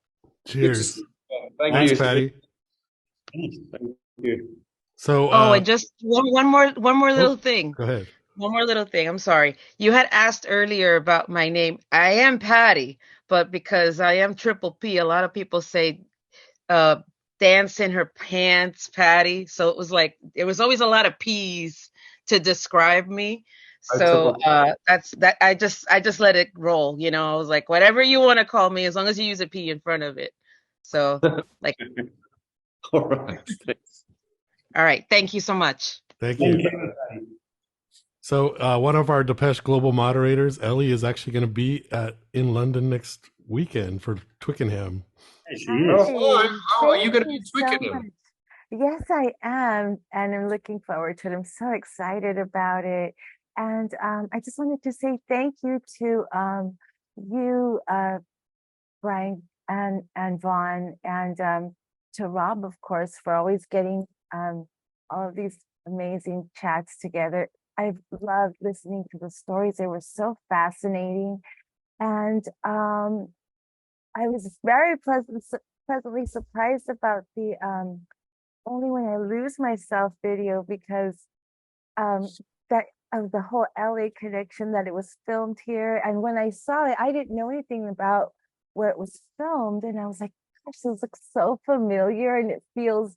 Cheers. Thank Thanks, you, Patty. Thank you. So, And just one more little thing. Go ahead. One more little thing. I'm sorry. You had asked earlier about my name. I am Patty, but because I am Triple P, a lot of people say dance in her pants, Patty. So it was like there was always a lot of P's to describe me. So that's that. I just let it roll. You know, I was like, whatever you want to call me, as long as you use a P in front of it. So like, All right. Thanks. all right. Thank you so much. Thank you. So one of our Depeche Global moderators, Ellie, is actually going to be in London next weekend for Twickenham. Are you going to be Twickenham? Yes, I am, and I'm looking forward to it. I'm so excited about it, and I just wanted to say thank you to you, Brian and Vaughn, and to Rob, of course, for always getting all of these amazing chats together. I've loved listening to the stories; they were so fascinating, and I was very pleasantly surprised about the Only When I Lose Myself video, because that of the whole LA connection, that it was filmed here. And when I saw it, I didn't know anything about where it was filmed, and I was like, gosh, this looks so familiar and it feels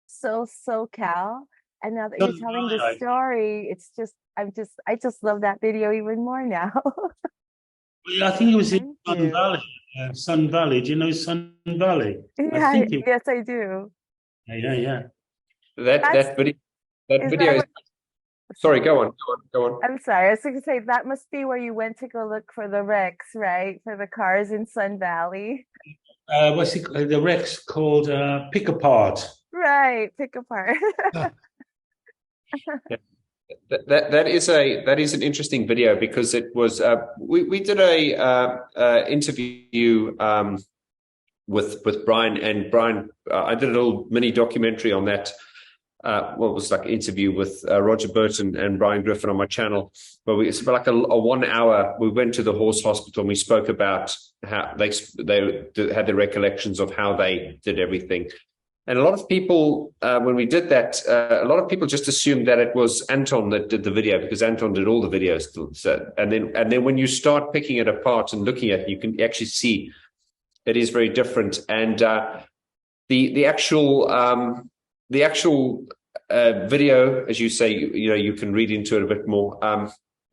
so SoCal. And now that you're telling the story, it's just I just love that video even more now. I think it was in Sun Valley. Sun Valley. Do you know Sun Valley? Yeah, yes, I do. Yeah. That video is. Sorry, go on. I'm sorry. I was going to say that must be where you went to go look for the wrecks, right? For the cars in Sun Valley. What's it? The wreck's called Pick Apart. Right, Pick Apart. Yeah. That is an interesting video, because it was we did a interview with Brian, and Brian I did a little mini documentary on that. What was like an interview with Roger Burton and Brian Griffin on my channel, but it's like a 1 hour. We went to the horse hospital and we spoke about how they had the recollections of how they did everything. And a lot of people, when we did that, a lot of people just assumed that it was Anton that did the video, because Anton did all the videos. So, and then when you start picking it apart and looking at it, you can actually see it is very different. And the actual video, as you say, you can read into it a bit more.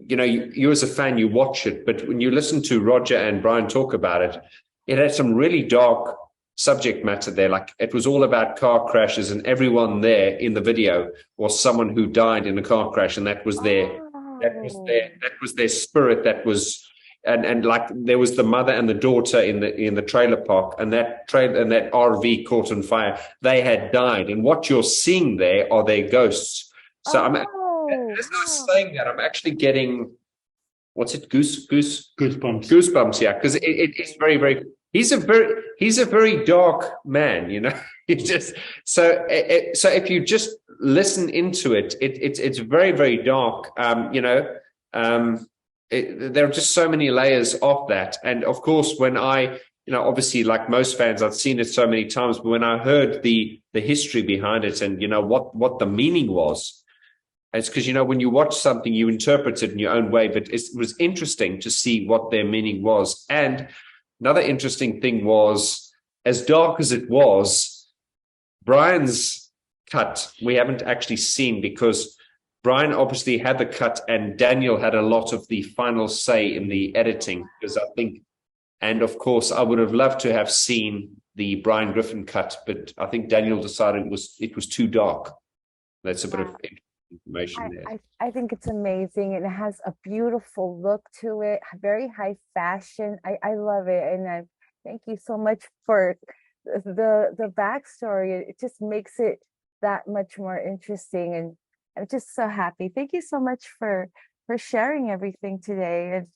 You as a fan, you watch it, but when you listen to Roger and Brian talk about it, it had some really dark subject matter there. Like, it was all about car crashes, and everyone there in the video was someone who died in a car crash, and that was their spirit. That was, and like, there was the mother and the daughter in the trailer park, and that RV caught on fire. They had died, and what you're seeing there are their ghosts. So as I was saying that, I'm actually getting, what's it, goosebumps, yeah, because it is very, very. He's a very dark man, He just so if you just listen into it, it's very, very dark. There are just so many layers of that, and of course, when I, obviously, like most fans, I've seen it so many times, but when I heard the history behind it, and what the meaning was, it's because when you watch something, you interpret it in your own way. But it was interesting to see what their meaning was. And another interesting thing was, as dark as it was, Brian's cut we haven't actually seen, because Brian obviously had the cut and Daniel had a lot of the final say in the editing, because I think, and of course, I would have loved to have seen the Brian Griffin cut, but I think Daniel decided it was too dark. That's a bit of information there. I think it's amazing, and it has a beautiful look to it, very high fashion. I love it, and I thank you so much for the backstory. It just makes it that much more interesting, and I'm just so happy. Thank you so much for sharing everything today. And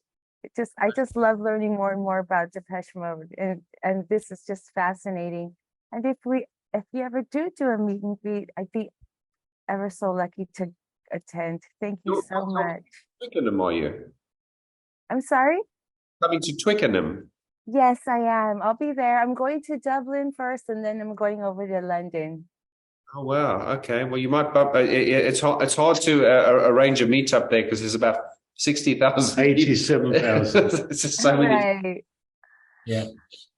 I just love learning more and more about Depeche Mode, and this is just fascinating. And if you ever do a meet and greet, I'd be ever so lucky to attend. Thank you so much. Twickenham, are you? I'm sorry? Coming to Twickenham? Yes, I am. I'll be there. I'm going to Dublin first, and then I'm going over to London. Oh wow! Okay, well you might bump. It's hard to arrange a meetup there because there's about 60,000, 87,000. It's just so many. Right. Yeah.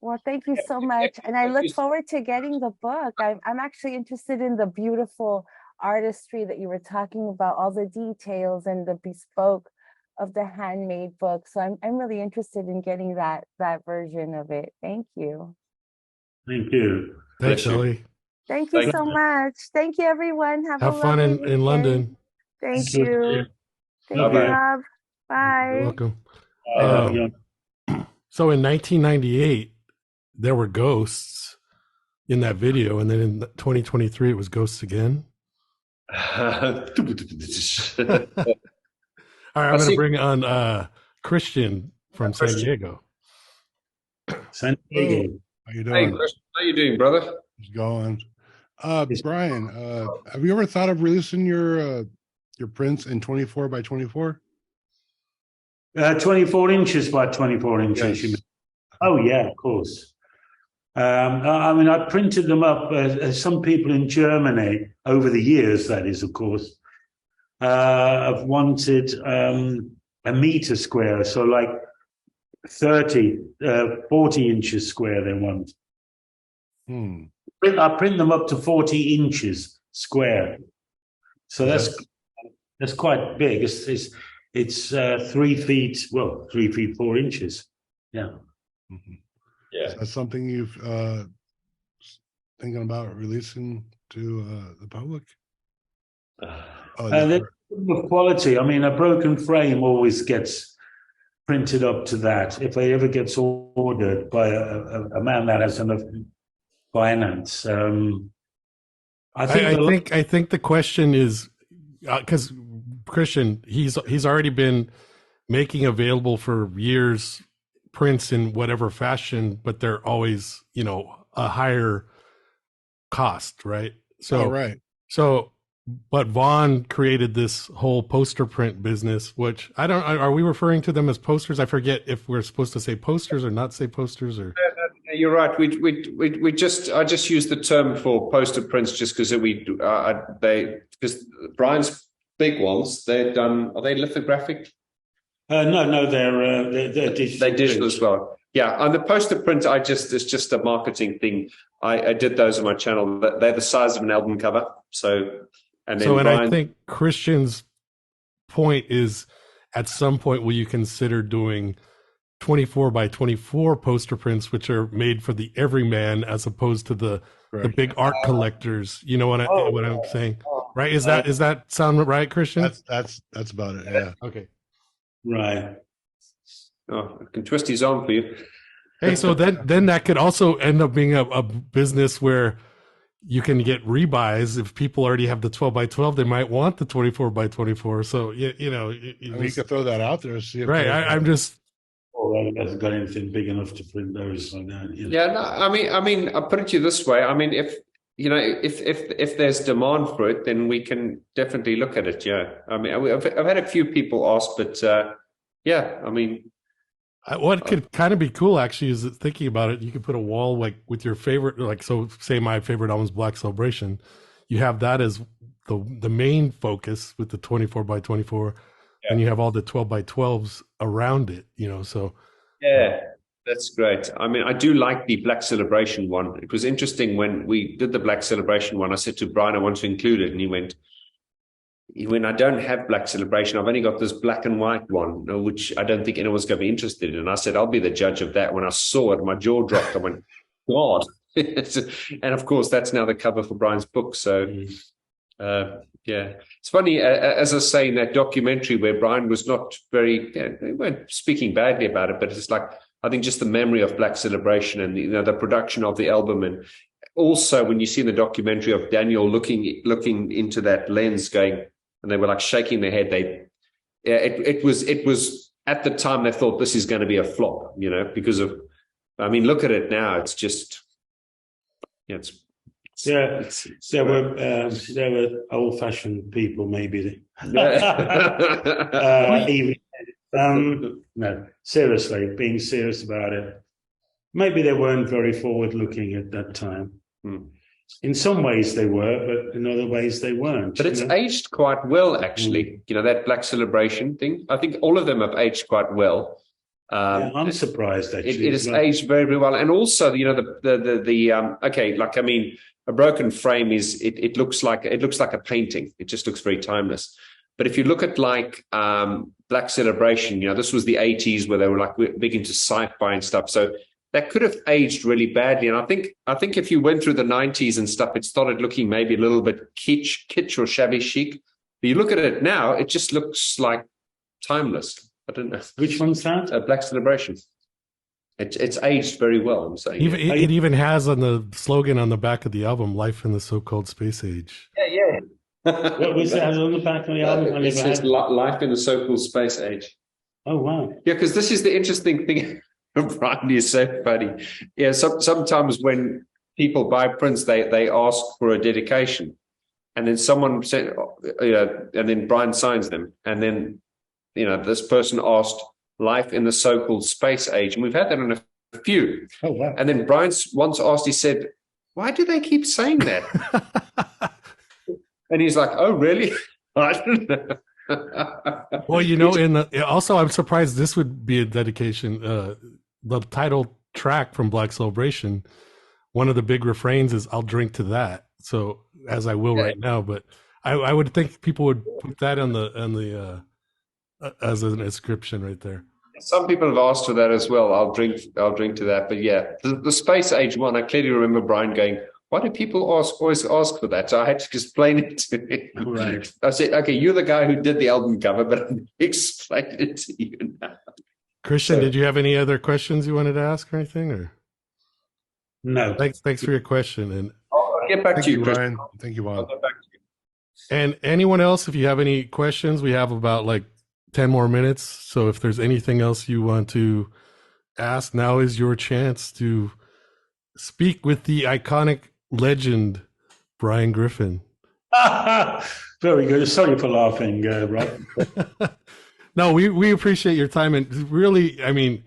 Well, thank you so much, and I look forward to getting the book. I'm actually interested in the beautiful artistry that you were talking about, all the details and the bespoke of the handmade book. So I'm really interested in getting that version of it. Thank you. Thank you. Thanks, Ellie. Thank you so much. Thank you, everyone. Have a fun lovely in weekend. London. Thank you. Thank you, Bye-bye. Rob. Bye. You're welcome. Yeah. So in 1998, there were ghosts in that video, and then in 2023, it was ghosts again. All right, I'm going to bring on Christian from San Diego. San Diego. How you Hey, doing? Christian, how you doing, brother? How's it going? Brian, have you ever thought of releasing your prints in 24 by 24? 24 inches by 24 inches. Yes. Oh, yeah, of course. I mean, I printed them up. Some people in Germany, over the years, that is, of course, have wanted a meter square. So like 40 inches square they want. I print them up to 40 inches square. So that's quite big. It's 3 feet, 3 feet 4 inches. Yeah. Mm-hmm. Yeah. Is that something you've thinking about releasing to the public? The quality. I mean, a broken frame always gets printed up to that. If it ever gets ordered by a man that has enough finance, I think the question is because Christian, he's already been making available for years prints in whatever fashion, but they're always, a higher cost, right? So, right. So, but Vaughn created this whole poster print business, which are we referring to them as posters? I forget if we're supposed to say posters or not say posters or. You're right. I just used the term for poster prints just because because Brian's big ones, are they lithographic? No, they're digital. They're digital as well. Yeah, on the poster print, it's just a marketing thing. I did those on my channel. They're the size of an album cover. I think Christian's point is, at some point, will you consider doing 24 by 24 poster prints, which are made for the everyman, as opposed to the big art collectors? You know what I'm saying, right? Is that sound right, Christian? That's about it. Yeah. Okay. Right. Oh, I can twist his arm for you. Hey, so then that could also end up being a business where you can get rebuys. If people already have the 12 by 12, they might want the 24 by 24. So you could throw that out there. See if I'm just. Well, it hasn't got anything big enough to print those like that. Yeah, no, I mean, I'll put it to you this way. I mean, if there's demand for it, then we can definitely look at it. Yeah, I mean, I've had a few people ask, but yeah, I mean, what could kind of be cool actually is thinking about it. You could put a wall like with your favorite, like, so say my favorite album is Black Celebration. You have that as the main focus with the 24 by 24, and you have all the 12 by 12s around it. So yeah. That's great. I mean, I do like the Black Celebration one. It was interesting when we did the Black Celebration one. I said to Brian, I want to include it. And he went, I don't have Black Celebration. I've only got this black and white one, which I don't think anyone's going to be interested in. And I said, I'll be the judge of that. When I saw it, my jaw dropped. I went, God. And of course, that's now the cover for Brian's book. So Yeah, it's funny, as I say in that documentary where Brian was not very, they weren't speaking badly about it, but it's like, I think just the memory of Black Celebration and the production of the album, and also when you see in the documentary of Daniel looking into that lens, going, and they were like shaking their head. It was at the time they thought this is going to be a flop, because of, I mean, look at it now. It's just, there were old-fashioned people, maybe. No, seriously, being serious about it. Maybe they weren't very forward-looking at that time. In some ways they were, but in other ways they weren't. But it's aged quite well, actually. That Black Celebration thing. I think all of them have aged quite well. I'm surprised, actually. It has aged very, very well. And also, a broken frame is, it looks like a painting. It just looks very timeless. But if you look at Black Celebration, this was the 80s where they were like big into sci-fi and stuff. So that could have aged really badly. And I think if you went through the 90s and stuff, it started looking maybe a little bit kitsch or shabby chic. But you look at it now, it just looks like timeless. I don't know. Which one's that? Black Celebration. It's aged very well, I'm saying. It even has on the slogan on the back of the album, "Life in the So-Called Space Age." Yeah. What was that on the back of the album? It says "Life in the So-Called Space Age." Oh, wow. Yeah, because this is the interesting thing. Brian is so funny. Yeah, sometimes when people buy prints, they ask for a dedication, and then someone said, and then Brian signs them, and then this person asked "Life in the So-Called Space Age," and we've had that on a few. Oh, wow. And then Brian once asked, he said, "Why do they keep saying that?" And he's like, "Oh, really?" I don't know. Well, also I'm surprised this would be a dedication. The title track from Black Celebration, one of the big refrains is "I'll drink to that." So as I will right now, but I would think people would put that on the as an inscription right there. Some people have asked for that as well. I'll drink to that. But yeah, the Space Age one, I clearly remember Brian going, "Why do people always ask for that?" So I had to explain it to him. Right. I said, "Okay, you're the guy who did the album cover, but I'm explaining it to you now." Christian, did you have any other questions you wanted to ask or anything? Or no? Thanks for your question, and I'll get back to you, Brian. Thank you, Vaughn. I'll get back to you. And anyone else, if you have any questions, we have about 10 more minutes. So if there's anything else you want to ask, now is your chance to speak with the iconic legend, Brian Griffin. Very good. Sorry for laughing, Rob. No, we appreciate your time, and really, I mean,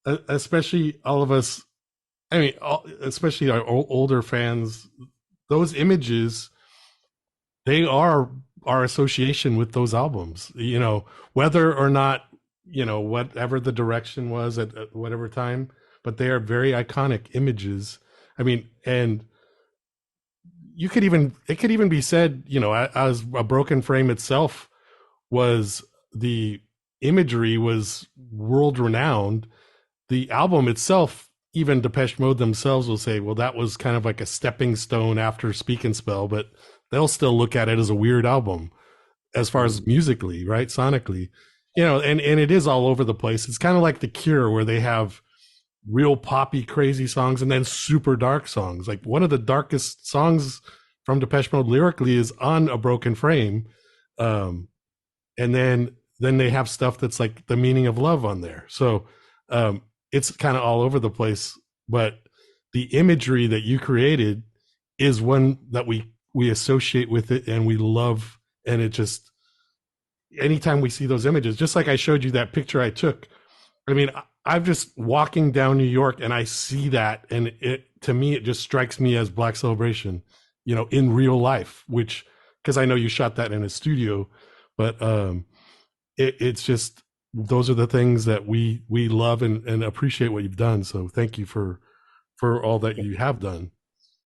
especially all of us, especially our older fans, those images, they are our association with those albums, whether or not, whatever the direction was at whatever time, but they are very iconic images. I mean, and it could even be said, as a broken frame itself the imagery was world renowned. The album itself, even Depeche Mode themselves will say, well, that was kind of like a stepping stone after Speak and Spell, but they'll still look at it as a weird album as far as musically, right? Sonically, and it is all over the place. It's kind of like The Cure, where they have real poppy, crazy songs and then super dark songs. Like one of the darkest songs from Depeche Mode lyrically is on A Broken Frame. And then they have stuff that's like The Meaning of Love on there. So it's kind of all over the place, but the imagery that you created is one that we associate with it and we love. And it just, anytime we see those images, just like I showed you that picture I took, I mean, I'm just walking down New York and I see that, and to me, it just strikes me as Black Celebration, in real life, which, because I know you shot that in a studio, but it's just, those are the things that we love and appreciate what you've done. So thank you for all that you have done.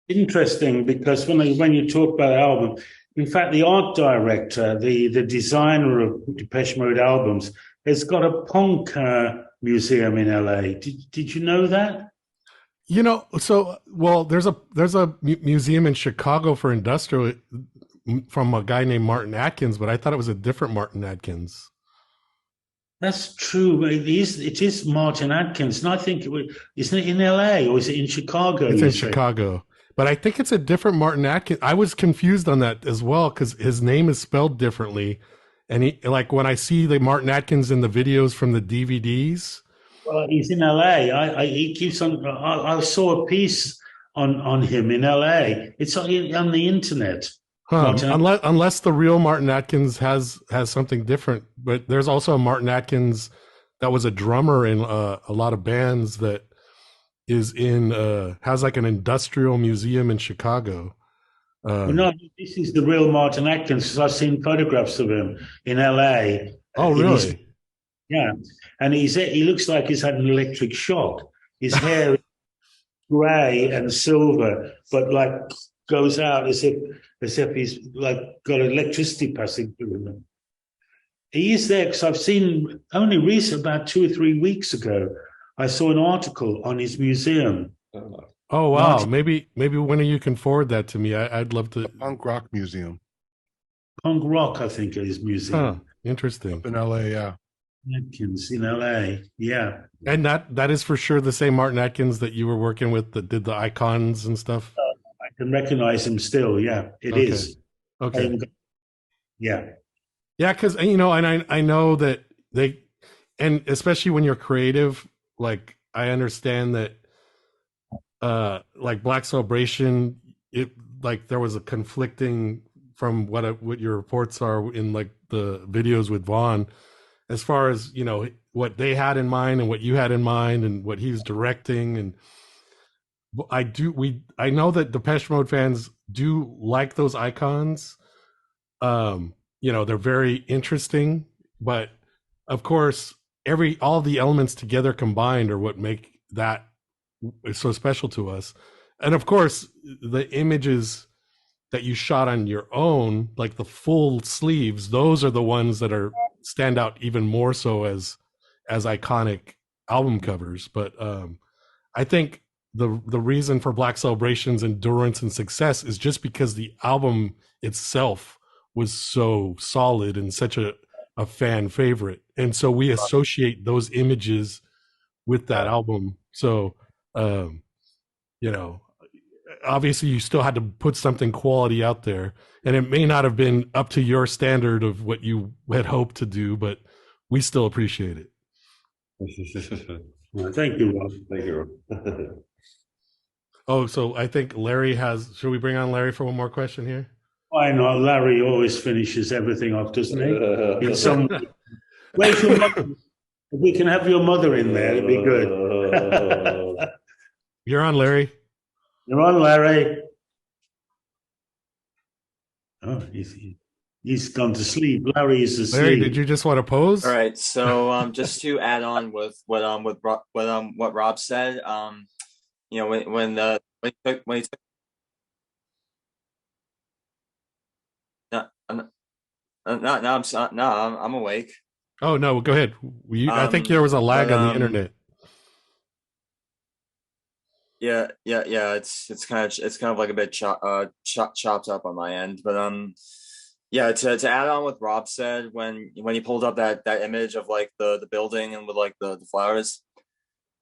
Interesting, because when you talk about the album, in fact, the art director, the designer of Depeche Mode albums, has got a punk museum in LA. Did you know that? Well, there's a museum in Chicago for industrial from a guy named Martin Atkins, but I thought it was a different Martin Atkins. That's true. But it is Martin Atkins. And I think isn't it in LA or is it in Chicago? It's you in say? Chicago. But I think it's a different Martin Atkins. I was confused on that as well because his name is spelled differently. And he, like, when I see the Martin Atkins in the videos from the DVDs. Well, he's in LA. He keeps on. I saw a piece on him in LA. It's on the internet. Unless the real Martin Atkins has something different. But there's also a Martin Atkins that was a drummer in a lot of bands that is in has like an industrial museum in Chicago. Well, no, this is the real Martin Atkins because I've seen photographs of him in LA. Oh, really? Yeah, and he looks like he's had an electric shock. His hair is grey and silver, but like goes out as if he's like got electricity passing through him. He is there because I've seen only recent, about 2 or 3 weeks ago, I saw an article on his museum. Oh wow! Maybe one of you can forward that to me. I'd love to. The Punk Rock Museum. Punk Rock, I think, is museum. Huh, interesting. Up in LA, yeah. Atkins in LA, yeah. And that is for sure the same Martin Atkins that you were working with that did the icons and stuff. I can recognize him still. Yeah, it is. Okay. Yeah. Yeah, because and I know that they, and especially when you're creative, like I understand that, like Black Celebration, it like there was a conflicting from what your reports are in like the videos with Vaughn, as far as what they had in mind and what you had in mind and what he was directing. And I know that Depeche Mode fans do like those icons. They're very interesting, but of course all the elements together combined are what make that so special to us. And of course the images that you shot on your own, like the full sleeves, those are the ones that stand out even more so as iconic album covers. But I think the reason for Black Celebration's endurance and success is just because the album itself was so solid and such a fan favorite, and so we associate those images with that album. So obviously you still had to put something quality out there, and it may not have been up to your standard of what you had hoped to do, but we still appreciate it. Well, thank you, Rob. Thank you, Rob. Oh, so I think Larry should we bring on Larry for one more question here? Why not? Larry always finishes everything off, doesn't he? In some where's your mother? If we can have your mother in there, it'd be good. You're on, Larry. You're on, Larry. Oh, he's gone to sleep. Larry is asleep. Larry, did you just want to pose? All right. So just to add on with what Rob said, when he took I'm awake. Oh no, go ahead. I think there was a lag on the internet. Yeah. It's kind of like a bit chopped up on my end, but to add on what Rob said, when he pulled up that image of like the building and with like the flowers.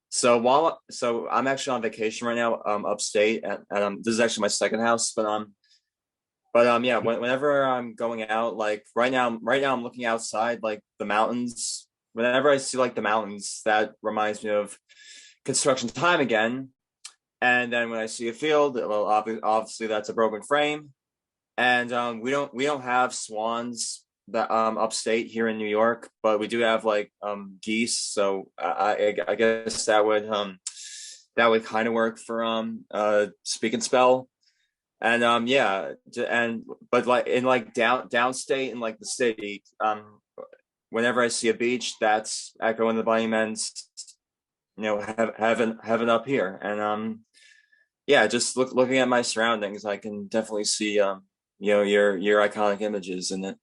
So I'm actually on vacation right now, upstate, and this is actually my second house, whenever I'm going out, like right now I'm looking outside, like the mountains. Whenever I see like the mountains, that reminds me of construction time again. And then when I see a field, well, obviously that's a broken frame. And we don't have swans that upstate here in New York, but we do have like geese. So I guess that would kind of work for speak and spell. And but like in like downstate in like the city, whenever I see a beach, that's echoing the Bunny Men's, heaven up here. And just looking at my surroundings, I can definitely see your iconic images in it.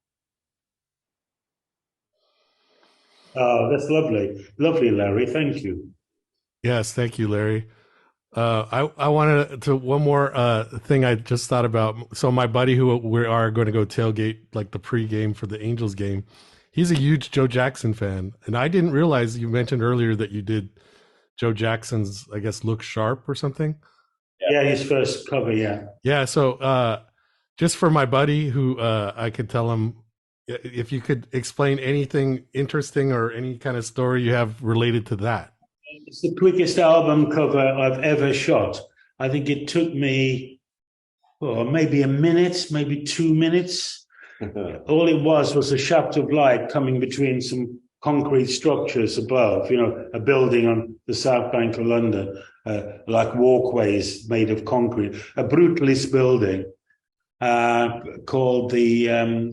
Oh, that's lovely, Larry. Thank you. Yes, thank you, Larry. I wanted to one more thing I just thought about. So my buddy who we are going to go tailgate like the pregame for the Angels game, he's a huge Joe Jackson fan, and I didn't realize you mentioned earlier that you did Joe Jackson's, I guess, Look Sharp or something. Yeah, his first cover. Yeah. Yeah. So just for my buddy who I could tell him if you could explain anything interesting or any kind of story you have related to that. It's the quickest album cover I've ever shot. I think it took me maybe a minute, maybe 2 minutes. All it was a shaft of light coming between some concrete structures above, a building on the south bank of London, like walkways made of concrete, a brutalist building called the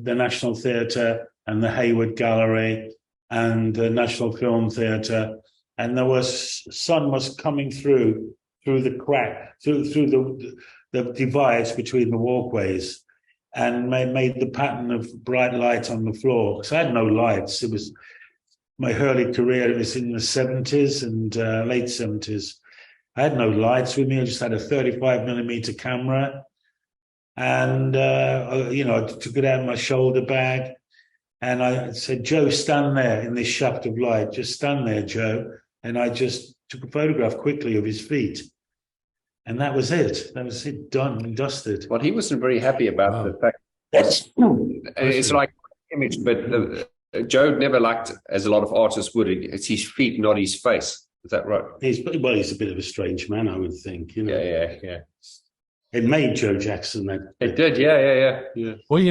National Theatre and the Hayward Gallery and the National Film Theatre. And sun was coming through the crack, through the divides between the walkways, and made the pattern of bright light on the floor. Because I had no lights. It was my early career. It was in the 70s and late 70s. I had no lights with me. I just had a 35mm camera, and I took it out of my shoulder bag, and I said, "Joe, stand there in this shaft of light. Just stand there, Joe." And I just took a photograph quickly of his feet. And that was it. That was it, done and dusted. Well, he wasn't very happy about the fact it's like image, but Joe never liked, as a lot of artists would, it's his feet, not his face. Is that right? He's a bit of a strange man, I would think. Yeah. It made Joe Jackson then. It did, yeah. Well,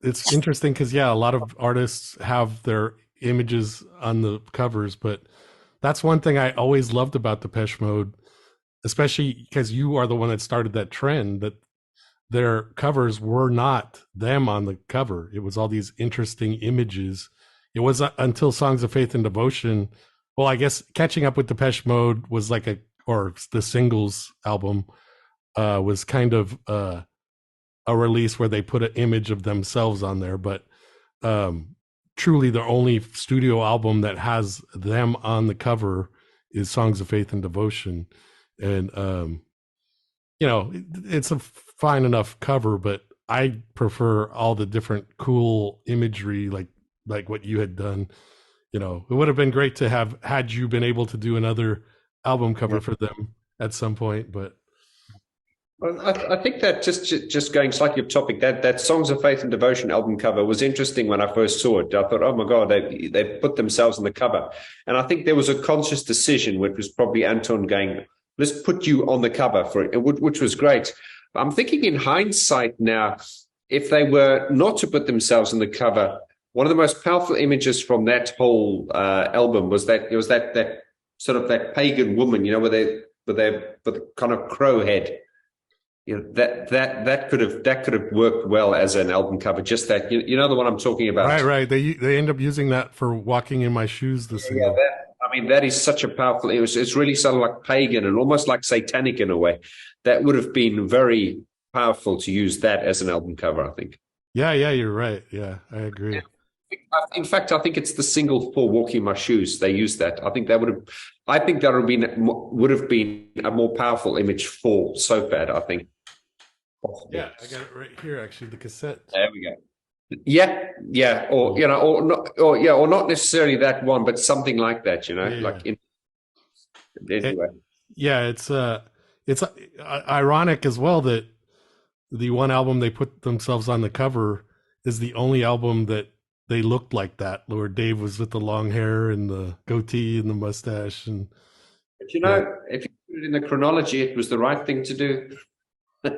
it's interesting because a lot of artists have their images on the covers, but that's one thing I always loved about Depeche Mode, especially because you are the one that started that trend, that their covers were not them on the cover. It was all these interesting images. It was until Songs of Faith and Devotion. Well, I guess Catching Up with Depeche Mode was or the singles album was kind of a release where they put an image of themselves on there, but truly the only studio album that has them on the cover is Songs of Faith and Devotion. And it's a fine enough cover, but I prefer all the different cool imagery like what you had done. It would have been great to have had you been able to do another album cover for them at some point, but well, I think that just going slightly off topic, that Songs of Faith and Devotion album cover was interesting when I first saw it. I thought, oh my God, they put themselves on the cover. And I think there was a conscious decision, which was probably Anton going, let's put you on the cover for it, which was great. I'm thinking in hindsight now, if they were not to put themselves on the cover, one of the most powerful images from that whole album was that sort of that pagan woman, with the kind of crow head. That could have worked well as an album cover. Just that, the one I'm talking about. Right. They end up using that for Walking in My Shoes. Yeah, that is such a powerful. It's really sort of like pagan and almost like satanic in a way. That would have been very powerful to use that as an album cover, I think. Yeah, you're right. Yeah, I agree. Yeah. In fact, I think it's the single for Walking in My Shoes. They used that. I think that would have been a more powerful image for So Bad, I think. Yeah, I got it right here. Actually, the cassette. There we go. Yeah, or not necessarily that one, but something like that. Anyway. It's ironic as well that the one album they put themselves on the cover is the only album that they looked like that, where Dave was with the long hair and the goatee and the mustache. But if you put it in the chronology, it was the right thing to do.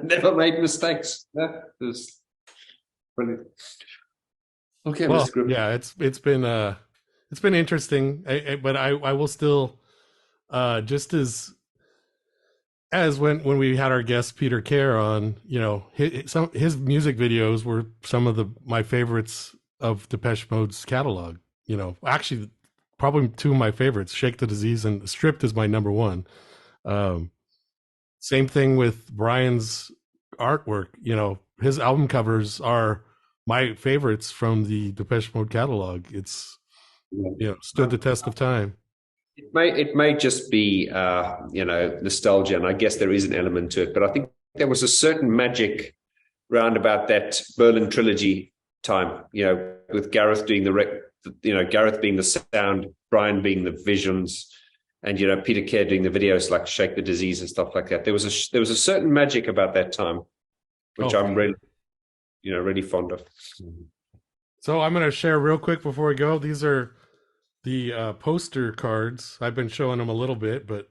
Never made mistakes. That was brilliant. Okay, well, Mr. Griffin. Yeah, it's been interesting, but I will still just as when we had our guest Peter Kerr on, his music videos were some of my favorites of Depeche Mode's catalog. Actually, probably two of my favorites, Shake the Disease and Stripped is my number one. Same thing with Brian's artwork. His album covers are my favorites from the Depeche Mode catalog. It's stood the test of time. It may just be nostalgia, and I guess there is an element to it. But I think there was a certain magic round about that Berlin trilogy time. With Gareth doing Gareth being the sound, Brian being the visions, and Peter Kerr doing the videos like Shake the Disease and stuff like that. There was a certain magic about that time, which I'm really really fond of. So I'm going to share real quick before we go. These are the poster cards. I've been showing them a little bit, but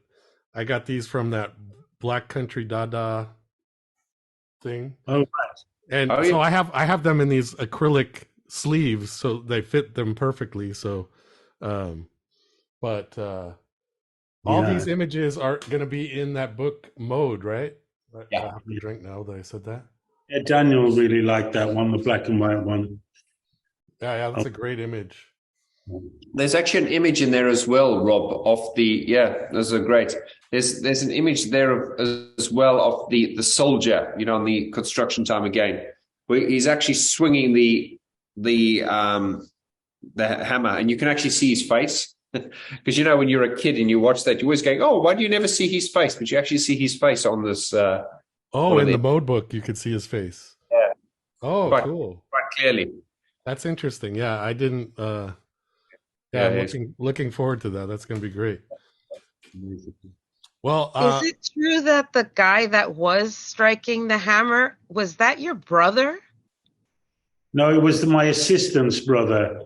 I got these from that Black Country Dada thing. Oh, right. And so I have them in these acrylic sleeves, so they fit them perfectly. So, but all these images are going to be in that book Mode, right? Yeah. I have to drink now that I said that. Yeah, Daniel really liked that one, the black and white one. Yeah, that's a great image. There's actually an image in there as well, Rob, of those are great. There's an image there as well of the soldier, on the construction time again, where he's actually swinging the hammer, and you can actually see his face. Because when you're a kid and you watch that, you're always going, "Oh, why do you never see his face?" But you actually see his face on this. In the Mode book, you could see his face. Yeah. Oh, cool. Quite clearly. That's interesting. Yeah, I didn't. I'm looking forward to that. That's going to be great. Well, is it true that the guy that was striking the hammer, was that your brother? No, it was my assistant's brother.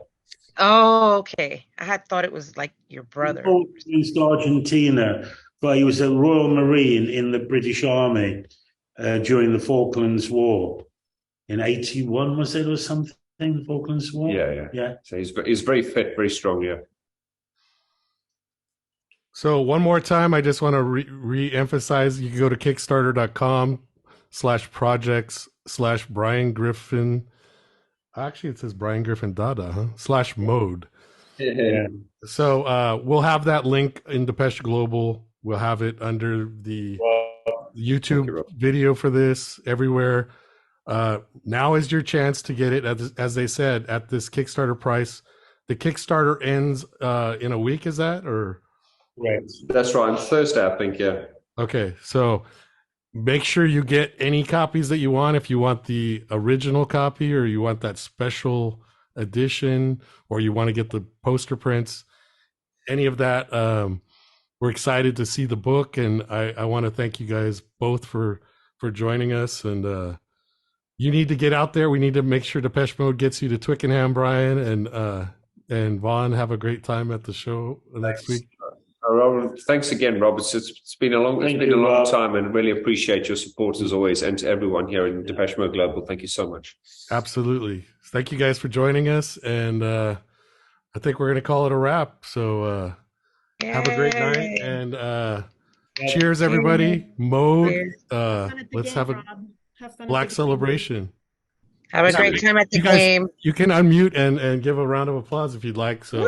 Oh, okay. I had thought it was like your brother. He was to Argentina, but he was a Royal Marine in the British Army during the Falklands War in 81, was it, or something? The Falklands War. Yeah. So he's very fit, very strong. Yeah. So one more time, I just want to re-emphasize, you can go to kickstarter.com/projects/Brian Griffin. Actually, it says Brian Griffin Dada, /mode. Yeah. So we'll have that link in Depeche Global. We'll have it under the YouTube video for this everywhere. Now is your chance to get it, as they said, at this Kickstarter price. The Kickstarter ends in a week, is that? Or right? That's right. On Thursday, I think. Yeah. Okay, so make sure you get any copies that you want. If you want the original copy, or you want that special edition, or you want to get the poster prints, any of that. We're excited to see the book, and I want to thank you guys both for joining us. And you need to get out there. We need to make sure Depeche Mode gets you to Twickenham, Brian, and Vaughn. Have a great time at the show next week. Thanks again, Rob. It's been a long time, and really appreciate your support as always, and to everyone here in Depeche Mode Global. Thank you so much. Absolutely. Thank you guys for joining us, and I think we're going to call it a wrap. So have a great night, and cheers, everybody. Mode. Let's have a Black celebration. Have a great time at the game. You can unmute and give a round of applause if you'd like. So.